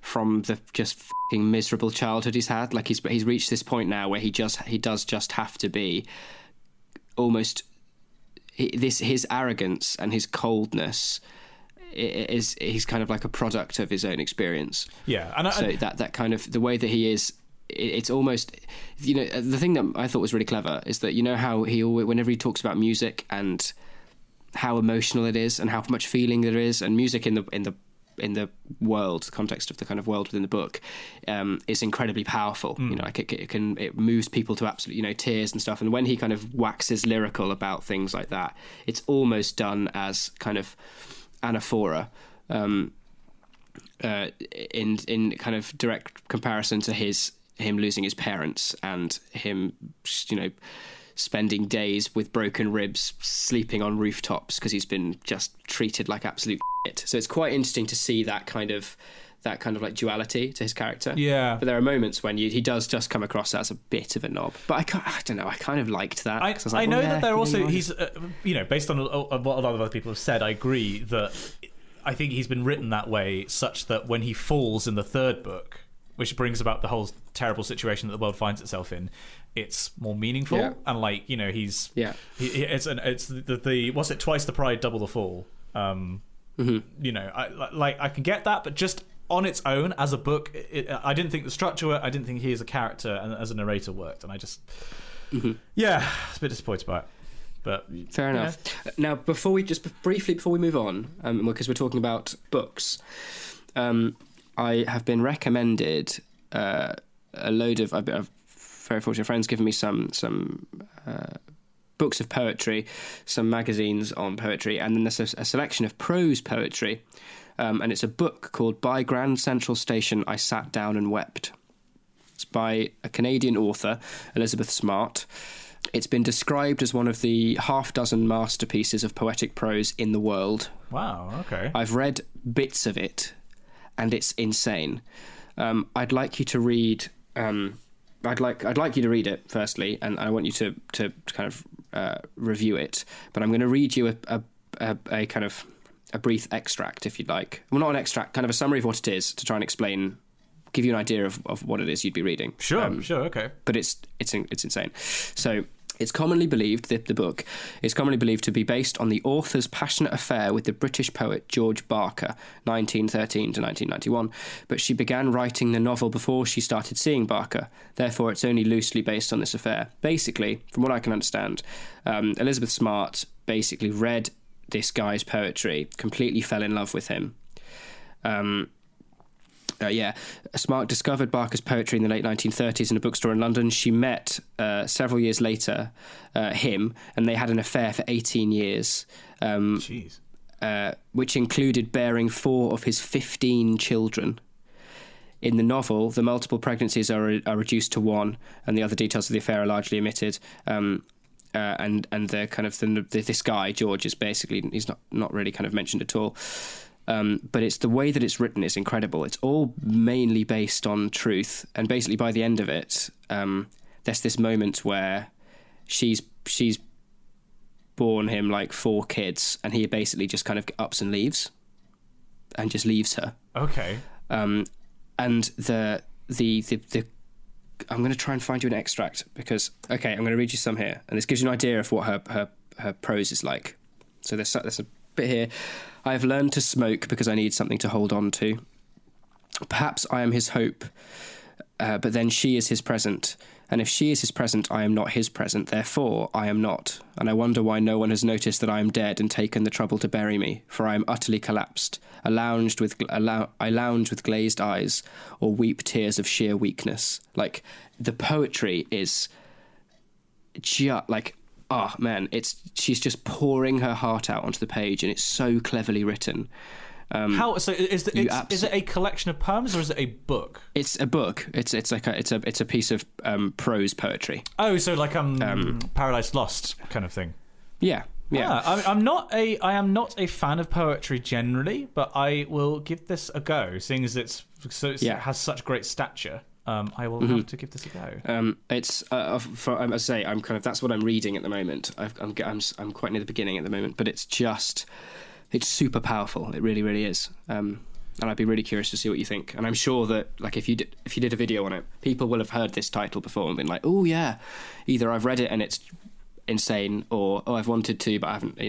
from the just fucking miserable childhood he's had. Like he's reached this point now where he does just have to be almost his arrogance and his coldness he's kind of like a product of his own experience. Yeah. And so that kind of the way that he is, it's almost, the thing that I thought was really clever is that, how he always, whenever he talks about music and how emotional it is and how much feeling there is, and music in the world, the context of the kind of world within the book, is incredibly powerful. Like it moves people to absolute, tears and stuff. And when he kind of waxes lyrical about things like that, it's almost done as kind of anaphora, in kind of direct comparison to him losing his parents and him, spending days with broken ribs, sleeping on rooftops because he's been just treated like absolute shit. So it's quite interesting to see that kind of like duality to his character. Yeah. But there are moments when he does just come across as a bit of a knob. But I don't know. I kind of liked that. I know that they're also he's based on what a lot of other people have said. I agree that I think he's been written that way, such that when he falls in the third book, which brings about the whole terrible situation that the world finds itself in, it's more meaningful. And like it's the what's it, twice the pride, double the fall. I can get that, but just on its own as a book, I didn't think the structure, I didn't think he as a character and as a narrator worked, and I just it's a bit disappointed by it. But fair enough. Now, before we move on, because we're talking about books, I have been recommended a load of very fortunate friends giving me some books of poetry, some magazines on poetry, and then there's a selection of prose poetry, and it's a book called By Grand Central Station I Sat Down and Wept. It's by a Canadian author, Elizabeth Smart. It's been described as one of the half-dozen masterpieces of poetic prose in the world. Wow, okay. I've read bits of it, and it's insane. I'd like you to read. I'd like you to read it firstly, and I want you to kind of review it. But I'm going to read you a kind of a brief extract, if you'd like. Well, not an extract, kind of a summary of what it is to try and explain, give you an idea of what it is you'd be reading. Sure, okay. But it's insane. So it's commonly believed, the book is commonly believed to be based on the author's passionate affair with the British poet George Barker, 1913 to 1991. But she began writing the novel before she started seeing Barker. Therefore, it's only loosely based on this affair. Basically, from what I can understand, Elizabeth Smart basically read this guy's poetry, completely fell in love with him. Smart discovered Barker's poetry in the late 1930s in a bookstore in London. She met, several years later, him, and they had an affair for 18 years. Which included bearing 4 of his 15 children. In the novel, the multiple pregnancies are reduced to 1, and the other details of the affair are largely omitted. And the kind of this guy George is basically, he's not really kind of mentioned at all. But it's the way that it's written is incredible. It's all mainly based on truth, and basically by the end of it, there's this moment where she's she's born him like 4 kids, and he basically just kind of ups and leaves, and just leaves her. Okay. And the I'm going to try and find you an extract because I'm going to read you some here, and this gives you an idea of what her prose is like. So there's a bit here. I have learned to smoke because I need something to hold on to. Perhaps I am his hope, but then she is his present. And if she is his present, I am not his present. Therefore, I am not. And I wonder why no one has noticed that I am dead and taken the trouble to bury me, for I am utterly collapsed. I lounge with glazed eyes, or weep tears of sheer weakness. Like, the poetry is just like, oh man, she's just pouring her heart out onto the page, and it's so cleverly written. How so? Is it a collection of poems or is it a book? It's a book. It's a piece of prose poetry. Oh, so like Paradise Lost kind of thing. Yeah. I am not a fan of poetry generally, but I will give this a go, seeing as it has such great stature. I will have to give this a go. It's I must say, I'm kind of, that's what I'm reading at the moment. I'm quite near the beginning at the moment, but it's super powerful. It really, really is. And I'd be really curious to see what you think. And I'm sure that, like, if you did a video on it, people will have heard this title before and been like, "Oh yeah," either I've read it and it's insane, or I've wanted to, but I haven't. I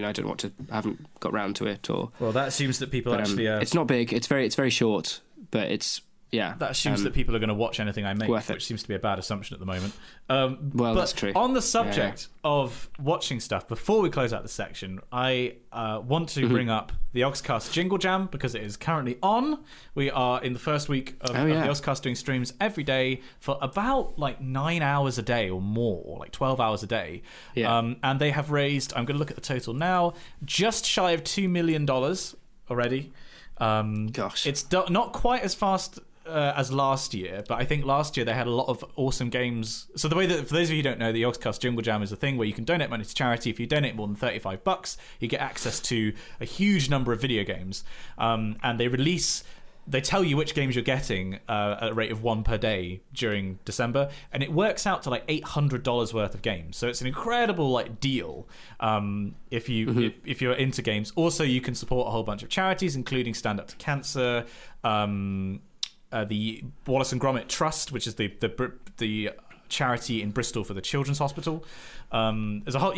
haven't got round to it. Or well, that assumes that people actually. It's not big. It's very short, but it's. Yeah, that assumes that people are going to watch anything I make, which seems to be a bad assumption at the moment. Well, that's true. On the subject of watching stuff, before we close out the section, I want to bring up the Oxcast Jingle Jam because it is currently on. We are in the first week of the Oxcast doing streams every day for about like 9 hours a day or more, like 12 hours a day. Yeah. And they have raised, I'm going to look at the total now, just shy of $2 million already. Gosh. It's not quite as fast as last year, but I think last year they had a lot of awesome games. So the way that, for those of you who don't know, the Oxcast Jingle Jam is a thing where you can donate money to charity. If you donate more than $35, you get access to a huge number of video games, and they tell you which games you're getting at a rate of 1 per day during December, and it works out to like $800 worth of games. So it's an incredible like deal if you're into games. Also, you can support a whole bunch of charities, including Stand Up to Cancer, the Wallace and Gromit Trust, which is the charity in Bristol for the Children's Hospital. There's a whole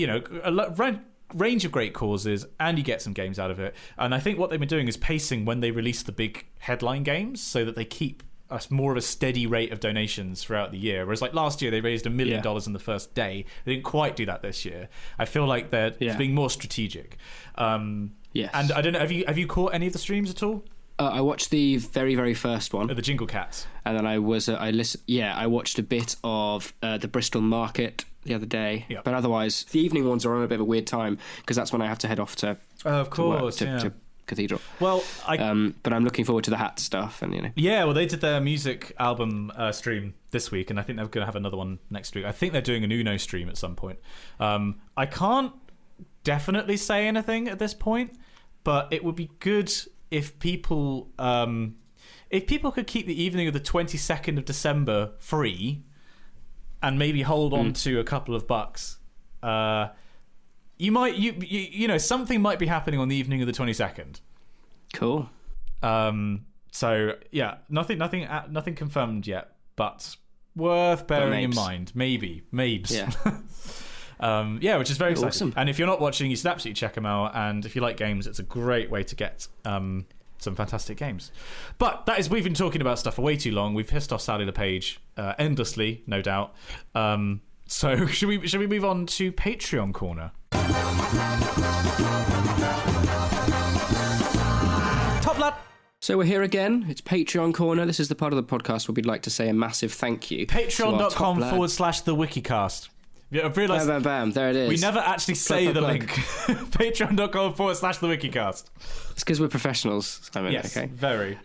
range of great causes, and you get some games out of it. And I think what they've been doing is pacing when they release the big headline games, so that they keep more of a steady rate of donations throughout the year. Whereas like last year they raised $1 million in the first day. They didn't quite do that this year. I feel like they're being more strategic. Yes. And I don't know, have you caught any of the streams at all? I watched the very, very first one. The Jingle Cats. And then I watched a bit of the Bristol Market the other day. Yep. But otherwise, the evening ones are on a bit of a weird time because that's when I have to head off to Cathedral. Well, but I'm looking forward to the hat stuff, and Yeah, well, they did their music album stream this week, and I think they're going to have another one next week. I think they're doing an Uno stream at some point. I can't definitely say anything at this point, but it would be good if people could keep the evening of the 22nd of December free and maybe hold on to a couple of bucks, something might be happening on the evening of the 22nd. Cool. So yeah, nothing confirmed yet, but worth bearing in mind. Maybe. Yeah. Which is very exciting. Awesome. And if you're not watching, you should absolutely check them out. And if you like games, it's a great way to get some fantastic games. But we've been talking about stuff for way too long. We've pissed off Sally LePage endlessly, no doubt. So should we move on to Patreon Corner? Top lad. So we're here again. It's Patreon Corner. This is the part of the podcast where we'd like to say a massive thank you. Patreon.com/the Wikicast. I've realised bam, there it is. We never actually say the link. Patreon.com/the Wikicast. It's because we're professionals, Simon. Yes, okay. Very.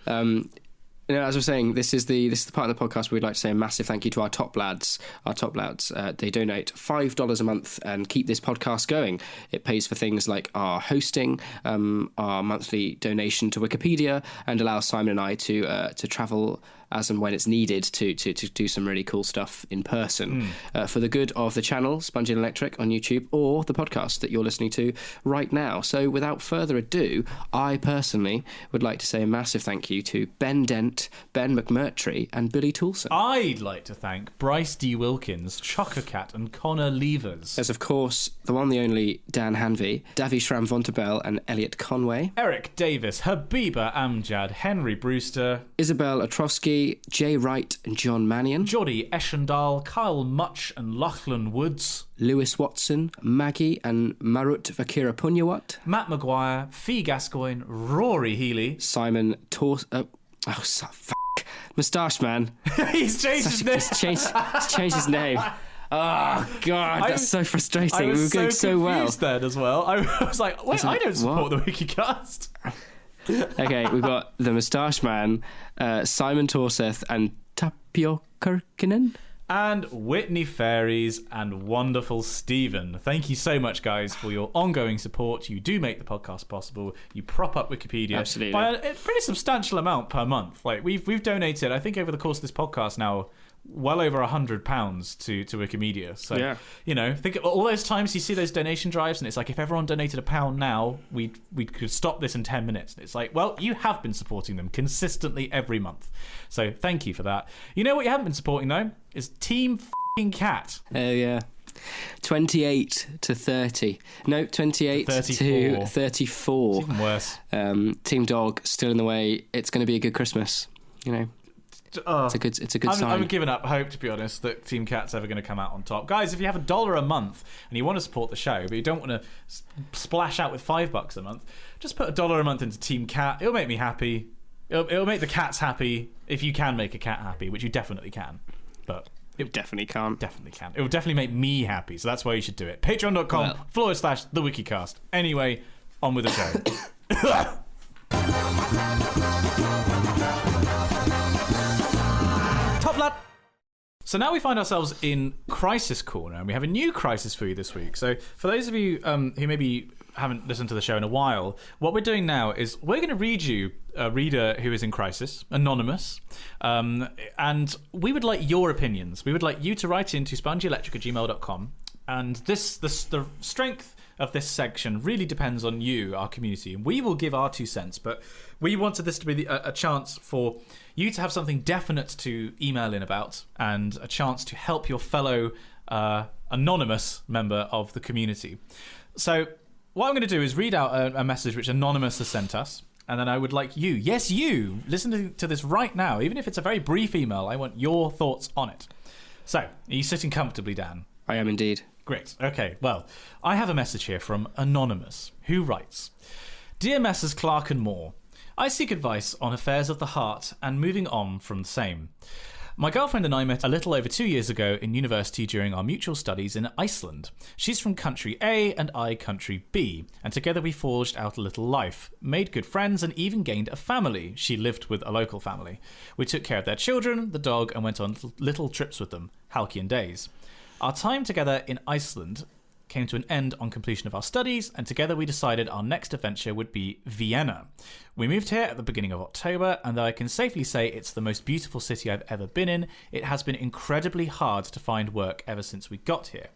As I was saying, this is the part of the podcast where we'd like to say a massive thank you to our top lads. They donate $5 a month and keep this podcast going. It pays for things like our hosting, our monthly donation to Wikipedia, and allows Simon and I to travel as and when it's needed to do some really cool stuff in person for the good of the channel, Spongy and Electric on YouTube, or the podcast that you're listening to right now. So without further ado, I personally would like to say a massive thank you to Ben Dent, Ben McMurtry, and Billy Toulson. I'd like to thank Bryce D. Wilkins, Chockercat, and Connor Levers. There's, of course, the one, the only Dan Hanvey, Davy Schram Vontabell, and Elliot Conway. Eric Davis, Habiba Amjad, Henry Brewster, Isabel Otrowski, Jay Wright, and John Mannion. Geordie Eschendahl, Kyle Much, and Lachlan Woods. Lewis Watson, Maggie, and Marut Vakira Punyawat. Matt Maguire, Fee Gascoigne, Rory Healy. Simon Moustache Man. He's changed his name. He's changed his name. Oh, God, that's so frustrating. We were going so well. I was so confused then as well. I was like, wait, I don't support the Wikicast. Okay, we've got the Moustache Man, Simon Torseth, and Tapio Kirkinen. And Whitney Fairies and wonderful Stephen. Thank you so much, guys, for your ongoing support. You do make the podcast possible. You prop up Wikipedia by a pretty substantial amount per month. Like we've donated, I think, over the course of this podcast now, well over £100 to Wikimedia. So, yeah. You know, think of all those times you see those donation drives, and it's like, if everyone donated £1 now, we could stop this in 10 minutes. And it's like, well, you have been supporting them consistently every month. So thank you for that. You know what you haven't been supporting, though? Is Team f***ing Cat. Oh, yeah. 28 to 30. No, 28 to 34. It's even worse. Team Dog still in the way. It's going to be a good Christmas, you know. It's a good sign. I'm giving up hope, to be honest, that Team Cat's ever going to come out on top. Guys, if you have $1 a month and you want to support the show, but you don't want to splash out with $5 a month, just put $1 a month into Team Cat. It'll make me happy. It'll make the cats happy if you can make a cat happy, which you definitely can. But it definitely can't. Definitely can. It will definitely make me happy, so that's why you should do it. Patreon.com/the Wikicast. Anyway, on with the show. Top lad. So now we find ourselves in Crisis Corner, and we have a new crisis for you this week. So for those of you who maybe haven't listened to the show in a while, what we're doing now is we're going to read you a reader who is in crisis, anonymous, and we would like your opinions. We would like you to write into spongyelectric@gmail.com, and the strength of this section really depends on you, our community, and we will give our 2 cents, but we wanted this to be a chance for you to have something definite to email in about, and a chance to help your fellow anonymous member of the community. So what I'm going to do is read out a message which Anonymous has sent us, and then I would like you, yes you, listen to this right now, even if it's a very brief email. I want your thoughts on it. So, are you sitting comfortably, Dan? I am indeed. Great. Okay, well, I have a message here from Anonymous, who writes, Dear Messrs Clark and Moore, I seek advice on affairs of the heart and moving on from the same. My girlfriend and I met a little over 2 years ago in university during our mutual studies in Iceland. She's from country A and I country B, and together we forged out a little life, made good friends, and even gained a family. She lived with a local family. We took care of their children, the dog, and went on little trips with them, halcyon days. Our time together in Iceland came to an end on completion of our studies, and together we decided our next adventure would be Vienna. We moved here at the beginning of October, and though I can safely say it's the most beautiful city I've ever been in, it has been incredibly hard to find work ever since we got here.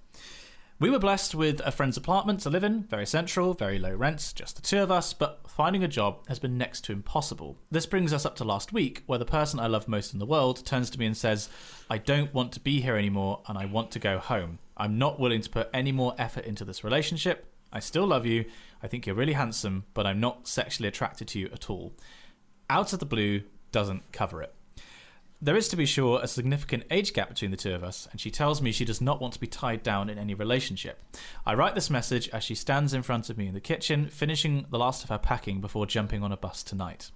We were blessed with a friend's apartment to live in, very central, very low rents, just the 2 of us, but finding a job has been next to impossible. This brings us up to last week, where the person I love most in the world turns to me and says, I don't want to be here anymore and I want to go home. I'm not willing to put any more effort into this relationship. I still love you. I think you're really handsome, but I'm not sexually attracted to you at all. Out of the blue doesn't cover it. There is, to be sure, a significant age gap between the 2 of us, and she tells me she does not want to be tied down in any relationship. I write this message as she stands in front of me in the kitchen, finishing the last of her packing before jumping on a bus tonight.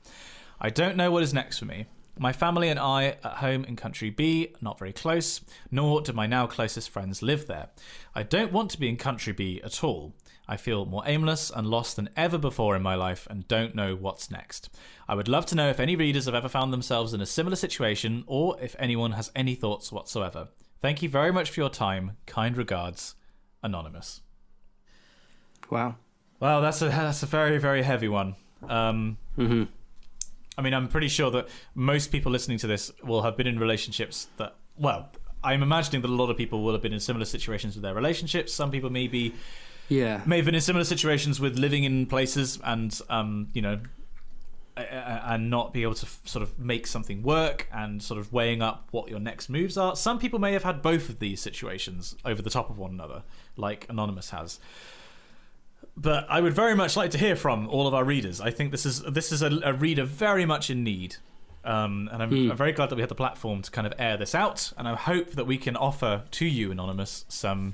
I don't know what is next for me. My family and I at home in country B, not very close, nor do my now closest friends live there. I don't want to be in country B at all. I feel more aimless and lost than ever before in my life and don't know what's next. I would love to know if any readers have ever found themselves in a similar situation or if anyone has any thoughts whatsoever. Thank you very much for your time. Kind regards, Anonymous. Wow. Well, that's a very, very heavy one. I mean, I'm pretty sure that most people listening to this will have been in relationships that, well, I'm imagining that a lot of people will have been in similar situations with their relationships. Some people may have been in similar situations with living in places and, and not be able to sort of make something work and sort of weighing up what your next moves are. Some people may have had both of these situations over the top of one another, like Anonymous has. But I would very much like to hear from all of our readers. I think this is a reader very much in need. And I'm very glad that we had the platform to kind of air this out. And I hope that we can offer to you, Anonymous, some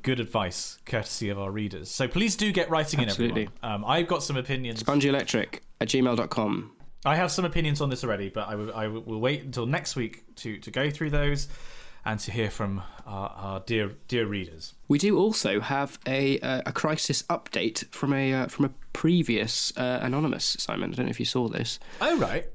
good advice courtesy of our readers. So please do get writing in, everyone. I've got some opinions. SpongyElectric@gmail.com. I have some opinions on this already, but I will wait until next week to go through those and to hear from our dear readers. We do also have a crisis update from a previous Anonymous, Simon. I don't know if you saw this. Oh, right.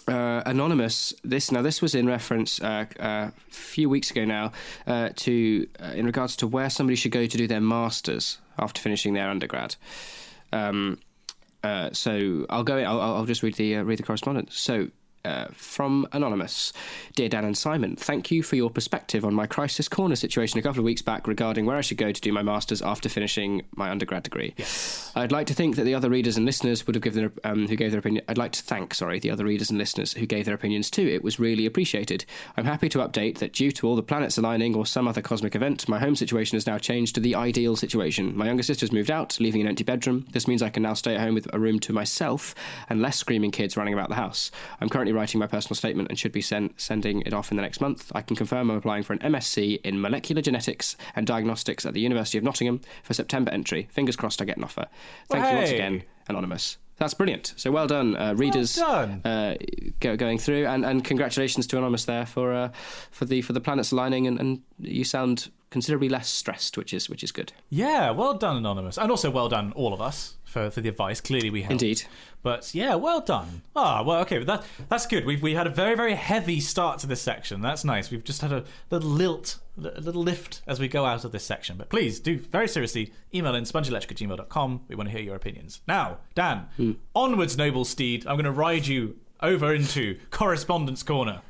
Anonymous. This was in reference a few weeks ago now to in regards to where somebody should go to do their masters after finishing their undergrad. So I'll just read the correspondence. So. From Anonymous. Dear Dan and Simon, thank you for your perspective on my crisis corner situation a couple of weeks back regarding where I should go to do my masters after finishing my undergrad degree. Yes. I'd like to think that the other readers and listeners would have given who gave their opinion. I'd like to thank, the other readers and listeners who gave their opinions too. It was really appreciated. I'm happy to update that due to all the planets aligning or some other cosmic event, my home situation has now changed to the ideal situation. My younger sister's moved out, leaving an empty bedroom. This means I can now stay at home with a room to myself and less screaming kids running about the house. I'm currently writing my personal statement and should be sending it off in the next month. I can confirm I'm applying for an MSc in molecular genetics and diagnostics at the University of Nottingham for September entry. Fingers crossed I get an offer. Thank you once again, Anonymous. That's brilliant. So well done, readers. Well done. Going through, and congratulations to Anonymous there for the planets aligning, and you sound considerably less stressed, which is good. Yeah, well done, Anonymous, and also well done all of us for the advice. Clearly we helped. Indeed. But yeah, well done. Well, okay, that's good. We had a very, very heavy start to this section. That's nice. We've just had a little lift as we go out of this section. But please do, very seriously, email in spongyelectric@gmail.com. We want to hear your opinions. Now, Dan, onwards, noble steed. I'm going to ride you over into Correspondence Corner.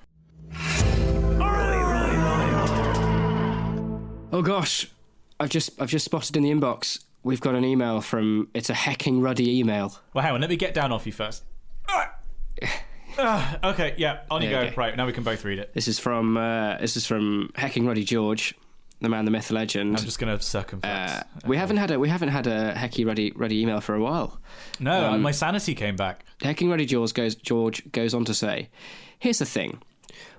Oh gosh, I've just spotted in the inbox. We've got an email from. It's a hecking ruddy email. Well, hang on. Let me get down off you first. Okay, yeah, on you go. Okay. Right, now we can both read it. This is from hecking ruddy George, the man, the myth, the legend. I'm just going to circumflex. We haven't had a hecky ruddy email for a while. No, my sanity came back. Hecking ruddy George goes on to say, "Here's the thing.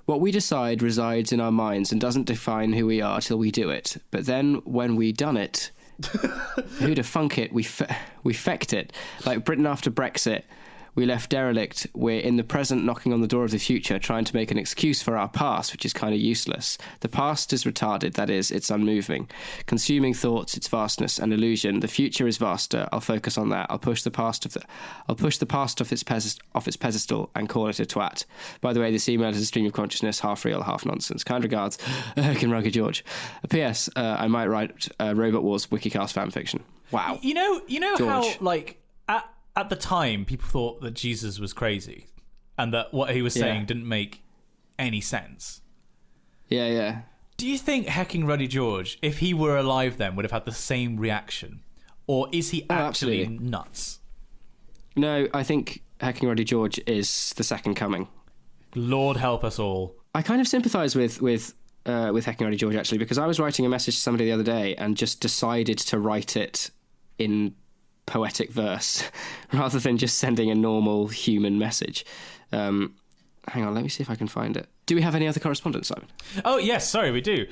What we decide resides in our minds and doesn't define who we are till we do it. But then when we done it, who to funk it, we fecked it. Like Britain after Brexit, we left derelict. We're in the present knocking on the door of the future, trying to make an excuse for our past, which is kind of useless. The past is retarded, that is, it's unmoving. Consuming thoughts, its vastness and illusion. The future is vaster. I'll focus on that. I'll push the past off its pedestal and call it a twat. By the way, this email is a stream of consciousness, half real, half nonsense. Kind regards, Hurricane Rugged George. P.S. I might write Robot Wars Wikicast fanfiction. Wow. You know George. How, like, at the time, people thought that Jesus was crazy and that what he was saying didn't make any sense. Yeah. Do you think hecking Ruddy George, if he were alive then, would have had the same reaction? Or is he actually nuts? No, I think hecking Ruddy George is the second coming. Lord help us all. I kind of sympathise with hecking Ruddy George, actually, because I was writing a message to somebody the other day and just decided to write it in poetic verse rather than just sending a normal human message. Hang on, let me see if I can find it. Do we have any other correspondence, Simon? Oh, yes, sorry, we do.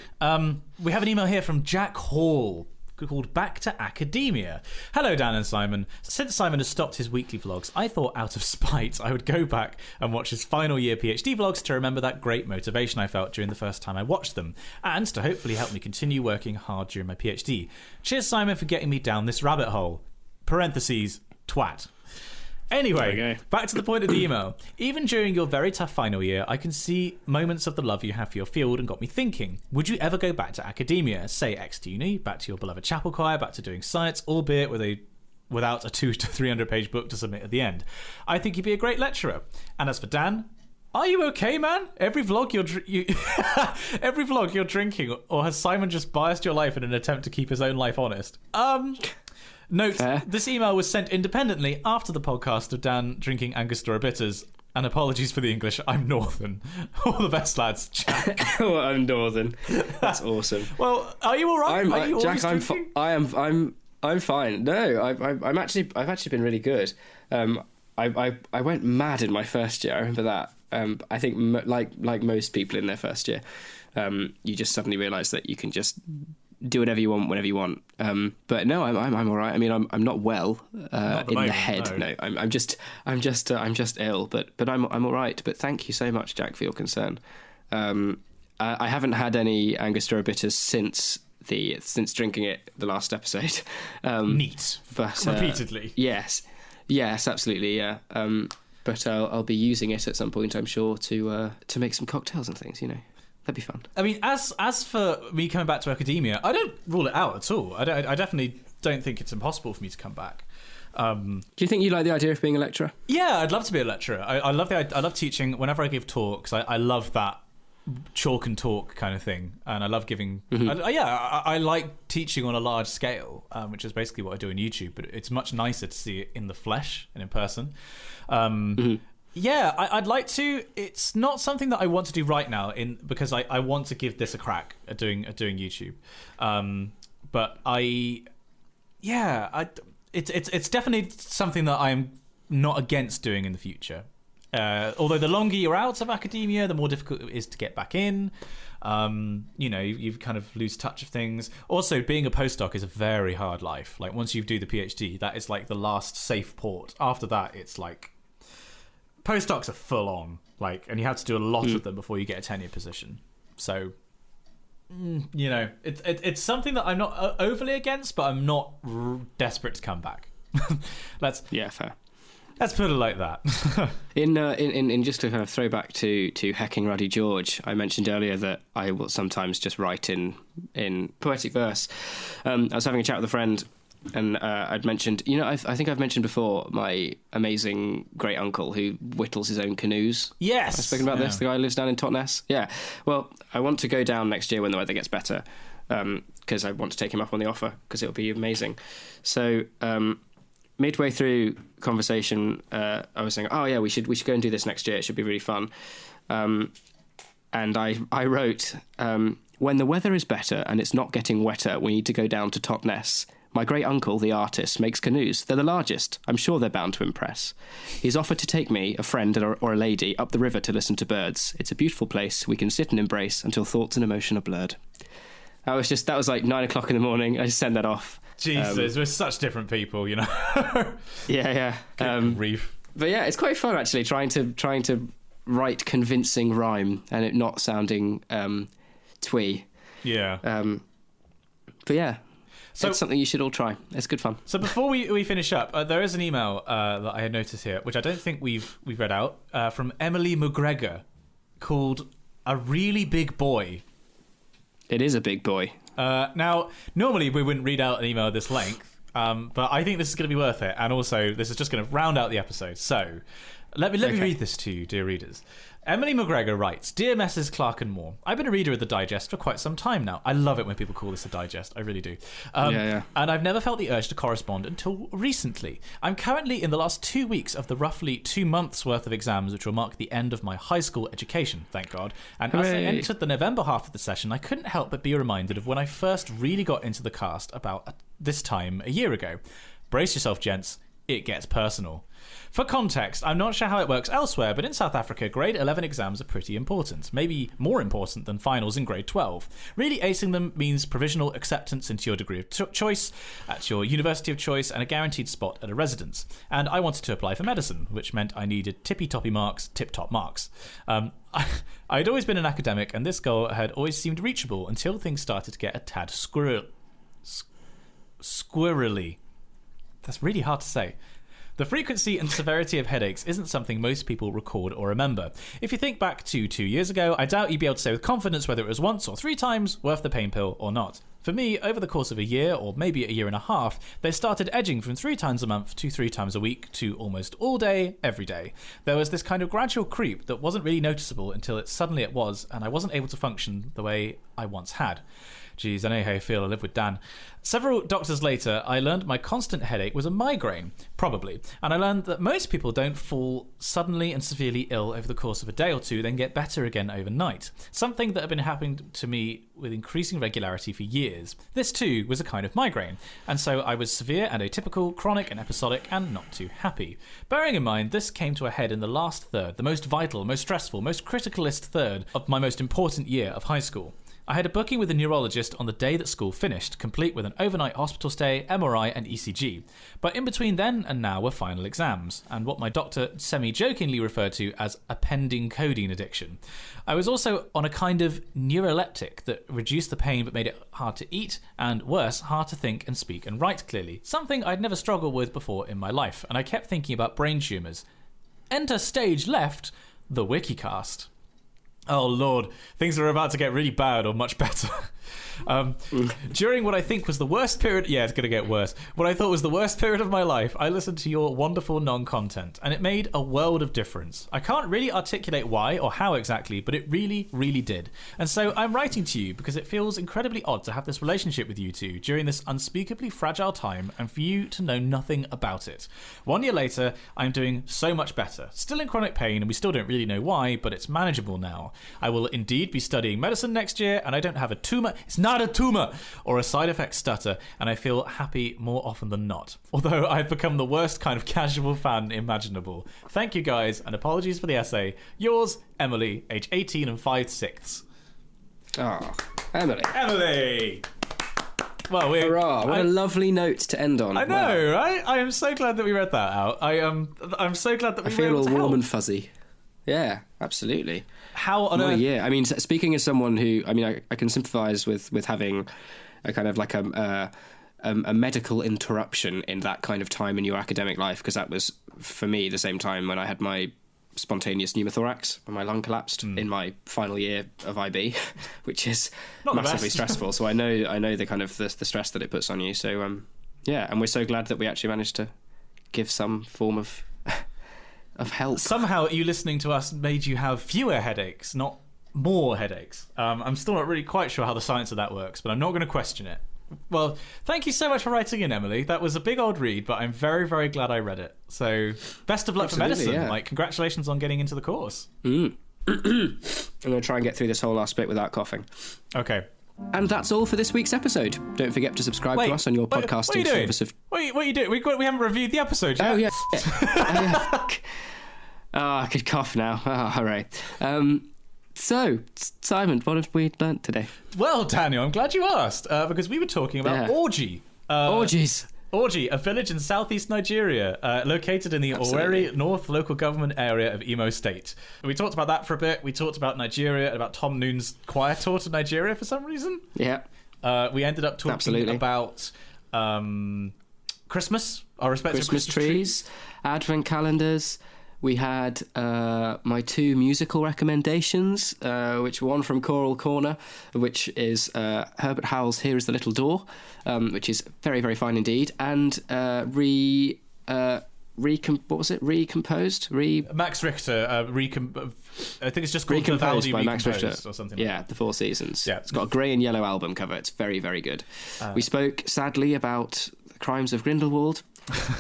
We have an email here from Jack Hall called Back to Academia. Hello, Dan and Simon. Since Simon has stopped his weekly vlogs, I thought out of spite I would go back and watch his final year PhD vlogs to remember that great motivation I felt during the first time I watched them, and to hopefully help me continue working hard during my PhD. Cheers, Simon, for getting me down this rabbit hole. Parentheses, twat. Anyway, back to the point of the email. Even during your very tough final year, I can see moments of the love you have for your field and got me thinking, would you ever go back to academia? Say ex-uni, back to your beloved chapel choir, back to doing science, albeit with a without a 200 to 300 page book to submit at the end. I think you'd be a great lecturer. And as for Dan, are you okay, man? Every vlog you're drinking, or has Simon just biased your life in an attempt to keep his own life honest? Note, Fair. This email was sent independently after the podcast of Dan drinking Angostura bitters. And apologies for the English, I'm Northern. All the best, lads. Jack. Well, I'm Northern. That's awesome. Well, are you all right? Jack, I'm fine. No, I've actually been really good. I went mad in my first year. I remember that. I think like most people in their first year, you just suddenly realise that you can just do whatever you want whenever you want. But no, I'm all right. I mean, I'm not well in the head. No, I'm just ill. But I'm all right. But thank you so much, Jack, for your concern. I haven't had any Angostura bitters since drinking it the last episode. Neat. But repeatedly. Yes, absolutely. Yeah. But I'll be using it at some point, I'm sure, to make some cocktails and things. That'd be fun. I mean, as for me coming back to academia, I don't rule it out at all. I definitely don't think it's impossible for me to come back. Do you think you like the idea of being a lecturer? Yeah, I'd love to be a lecturer. I love teaching. Whenever I give talks, I love that chalk and talk kind of thing, and I love giving. Mm-hmm. I like teaching on a large scale, which is basically what I do on YouTube. But it's much nicer to see it in the flesh and in person. Mm-hmm. Yeah, I'd like to. It's not something that I want to do right now, because I want to give this a crack at doing YouTube. But it's definitely something that I'm not against doing in the future. Although the longer you're out of academia, the more difficult it is to get back in. You kind of lose touch of things. Also, being a postdoc is a very hard life. Like, once you do the PhD, that is like the last safe port. After that, it's like postdocs are full on, and you have to do a lot of them before you get a tenure position. So, it's something that I'm not overly against, but I'm not desperate to come back. Fair. Let's put it like that. in just to kind of throw back to Hecking Ruddy George, I mentioned earlier that I will sometimes just write in poetic verse. I was having a chat with a friend, and I'd mentioned, I think I've mentioned before my amazing great uncle who whittles his own canoes. Yes, I've spoken about this. The guy who lives down in Totnes. Yeah. Well, I want to go down next year when the weather gets better, because I want to take him up on the offer, because it'll be amazing. So midway through conversation, I was saying, "Oh yeah, we should go and do this next year. It should be really fun." And I wrote, "When the weather is better and it's not getting wetter, we need to go down to Totnes. My great uncle, the artist, makes canoes. They're the largest. I'm sure they're bound to impress. He's offered to take me, a friend or a lady, up the river to listen to birds. It's a beautiful place. We can sit and embrace until thoughts and emotion are blurred." That was like 9 o'clock in the morning. I just sent that off. Jesus, we're such different people, Yeah. Grief. But yeah, it's quite fun actually trying to write convincing rhyme and it not sounding twee. Yeah. But yeah. So it's something you should all try. It's good fun. So before we finish up, there is an email that I had noticed here, which I don't think we've read out, from Emily McGregor, called "A Really Big Boy." It is a big boy. Now, normally we wouldn't read out an email this length, but I think this is going to be worth it, and also this is just going to round out the episode. So let me read this to you, dear readers. Emily McGregor writes, "Dear Messrs. Clark and Moore, I've been a reader of the Digest for quite some time now." I love it when people call this a digest. I really do. And I've never felt the urge to correspond until recently. I'm currently in the last 2 weeks of the roughly 2 months worth of exams, which will mark the end of my high school education, thank God. And as I entered the November half of the session, I couldn't help but be reminded of when I first really got into the cast about this time a year ago. Brace yourself, gents. It gets personal. For context, I'm not sure how it works elsewhere, but in South Africa, grade 11 exams are pretty important, maybe more important than finals in grade 12. Really acing them means provisional acceptance into your degree of choice at your university of choice and a guaranteed spot at a residence. And I wanted to apply for medicine, which meant I needed tip-top marks. I'd always been an academic, and this goal had always seemed reachable until things started to get a tad squirrely. That's really hard to say. The frequency and severity of headaches isn't something most people record or remember. If you think back to 2 years ago, I doubt you'd be able to say with confidence whether it was once or 3 times worth the pain pill or not. For me, over the course of a year, or maybe a year and a half, they started edging from 3 times a month to 3 times a week to almost all day, every day. There was this kind of gradual creep that wasn't really noticeable until suddenly it was, and I wasn't able to function the way I once had. Geez, I know how you feel. I live with Dan. Several doctors later, I learned my constant headache was a migraine, probably. And I learned that most people don't fall suddenly and severely ill over the course of a day or two, then get better again overnight. Something that had been happening to me with increasing regularity for years. This too was a kind of migraine. And so I was severe and atypical, chronic and episodic, and not too happy. Bearing in mind, this came to a head in the last third, the most vital, most stressful, most criticalist third of my most important year of high school. I had a booking with a neurologist on the day that school finished, complete with an overnight hospital stay, MRI and ECG. But in between then and now were final exams, and what my doctor semi-jokingly referred to as a pending codeine addiction. I was also on a kind of neuroleptic that reduced the pain but made it hard to eat, and worse, hard to think and speak and write clearly. Something I'd never struggled with before in my life, and I kept thinking about brain tumours. Enter stage left, the Wikicast. Oh, Lord. Things are about to get really bad or much better. During what I think was the worst period... Yeah, it's going to get worse. What I thought was the worst period of my life, I listened to your wonderful non-content, and it made a world of difference. I can't really articulate why or how exactly, but it really, really did. And so I'm writing to you because it feels incredibly odd to have this relationship with you two during this unspeakably fragile time and for you to know nothing about it. 1 year later, I'm doing so much better. Still in chronic pain, and we still don't really know why, but it's manageable now. I will indeed be studying medicine next year, and I don't have a tumour. It's not a tumour or a side effect stutter, and I feel happy more often than not. Although I've become the worst kind of casual fan imaginable. Thank you guys, and apologies for the essay. Yours, Emily, age 18 and 5/6. Oh, Emily. Emily! Well, hurrah! What a lovely note to end on. I know, right? I am so glad that we read that out. I'm so glad that we were able to help. I feel all warm and fuzzy. Yeah, absolutely. How on earth? Yeah, I mean, speaking as someone who, I mean, I can sympathise with having a kind of like a medical interruption in that kind of time in your academic life, because that was, for me, the same time when I had my spontaneous pneumothorax when my lung collapsed in my final year of IB, which is massively stressful. So I know the kind of the stress that it puts on you. So yeah, and we're so glad that we actually managed to give some form of help. Somehow you listening to us made you have fewer headaches, not more headaches. I'm still not really quite sure how the science of that works, but I'm not going to question it. Well, thank you so much for writing in, Emily. That was a big old read, but I'm very, very glad I read it. So best of luck for medicine. Yeah. Like, congratulations on getting into the course. I'm going to try and get through this whole last bit without coughing. Okay. And that's all for this week's episode. Don't forget to subscribe to us on your podcasting service of... What are you doing? We haven't reviewed the episode yet. Oh, yeah. I could cough now. All right. So, Simon, what have we learnt today? Well, Daniel, I'm glad you asked, because we were talking about Orji. Orgies. Orji, a village in southeast Nigeria, located in the Owerri North local government area of Imo State. We talked about that for a bit. We talked about Nigeria and about Tom Noon's choir tour to Nigeria for some reason. Yeah. We ended up talking about Christmas, our respective Christmas trees, Advent calendars. We had my 2 musical recommendations, which one from Choral Corner, which is Herbert Howell's Here is the Little Door, which is very, very fine indeed, and Recomposed? Max Richter, I think it's just called Recomposed by Max Richter or something. Yeah, The Four Seasons. Yeah. It's got a grey and yellow album cover. It's very, very good. We spoke, sadly, about the crimes of Grindelwald.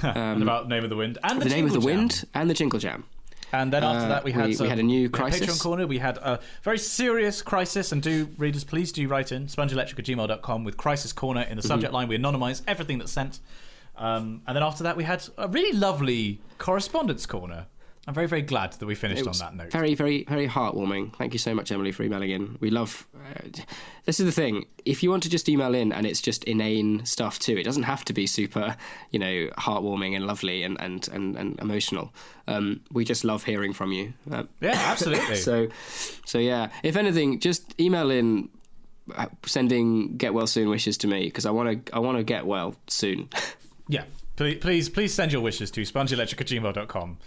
And about Name of the Wind and the Name of the Wind and the Jingle Jam. And then after that we had a new crisis. Patreon corner. We had a very serious crisis, and readers, please do write in spongyelectric@gmail.com with crisis corner in the subject line. We anonymise everything that's sent. And then after that we had a really lovely correspondence corner. I'm very, very glad that we finished on that note. Very, very, very heartwarming. Thank you so much, Emily, for emailing in. We love... this is the thing. If you want to just email in and it's just inane stuff too, it doesn't have to be super, heartwarming and lovely and emotional. We just love hearing from you. Yeah, absolutely. So yeah. If anything, just email in sending get well soon wishes to me, because I want to get well soon. Yeah. Please send your wishes to spongyelectric@gmail.com.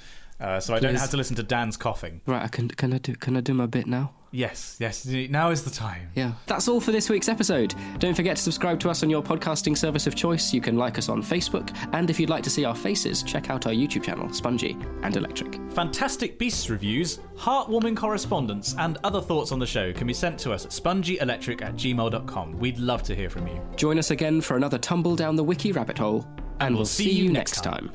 So I don't have to listen to Dan's coughing. Right, can I do my bit now? Yes, now is the time. Yeah. That's all for this week's episode. Don't forget to subscribe to us on your podcasting service of choice. You can like us on Facebook, and if you'd like to see our faces, check out our YouTube channel, Spongy and Electric. Fantastic Beasts reviews, heartwarming correspondence, and other thoughts on the show can be sent to us at spongyelectric@gmail.com. We'd love to hear from you. Join us again for another tumble down the wiki rabbit hole, and we'll see you next time.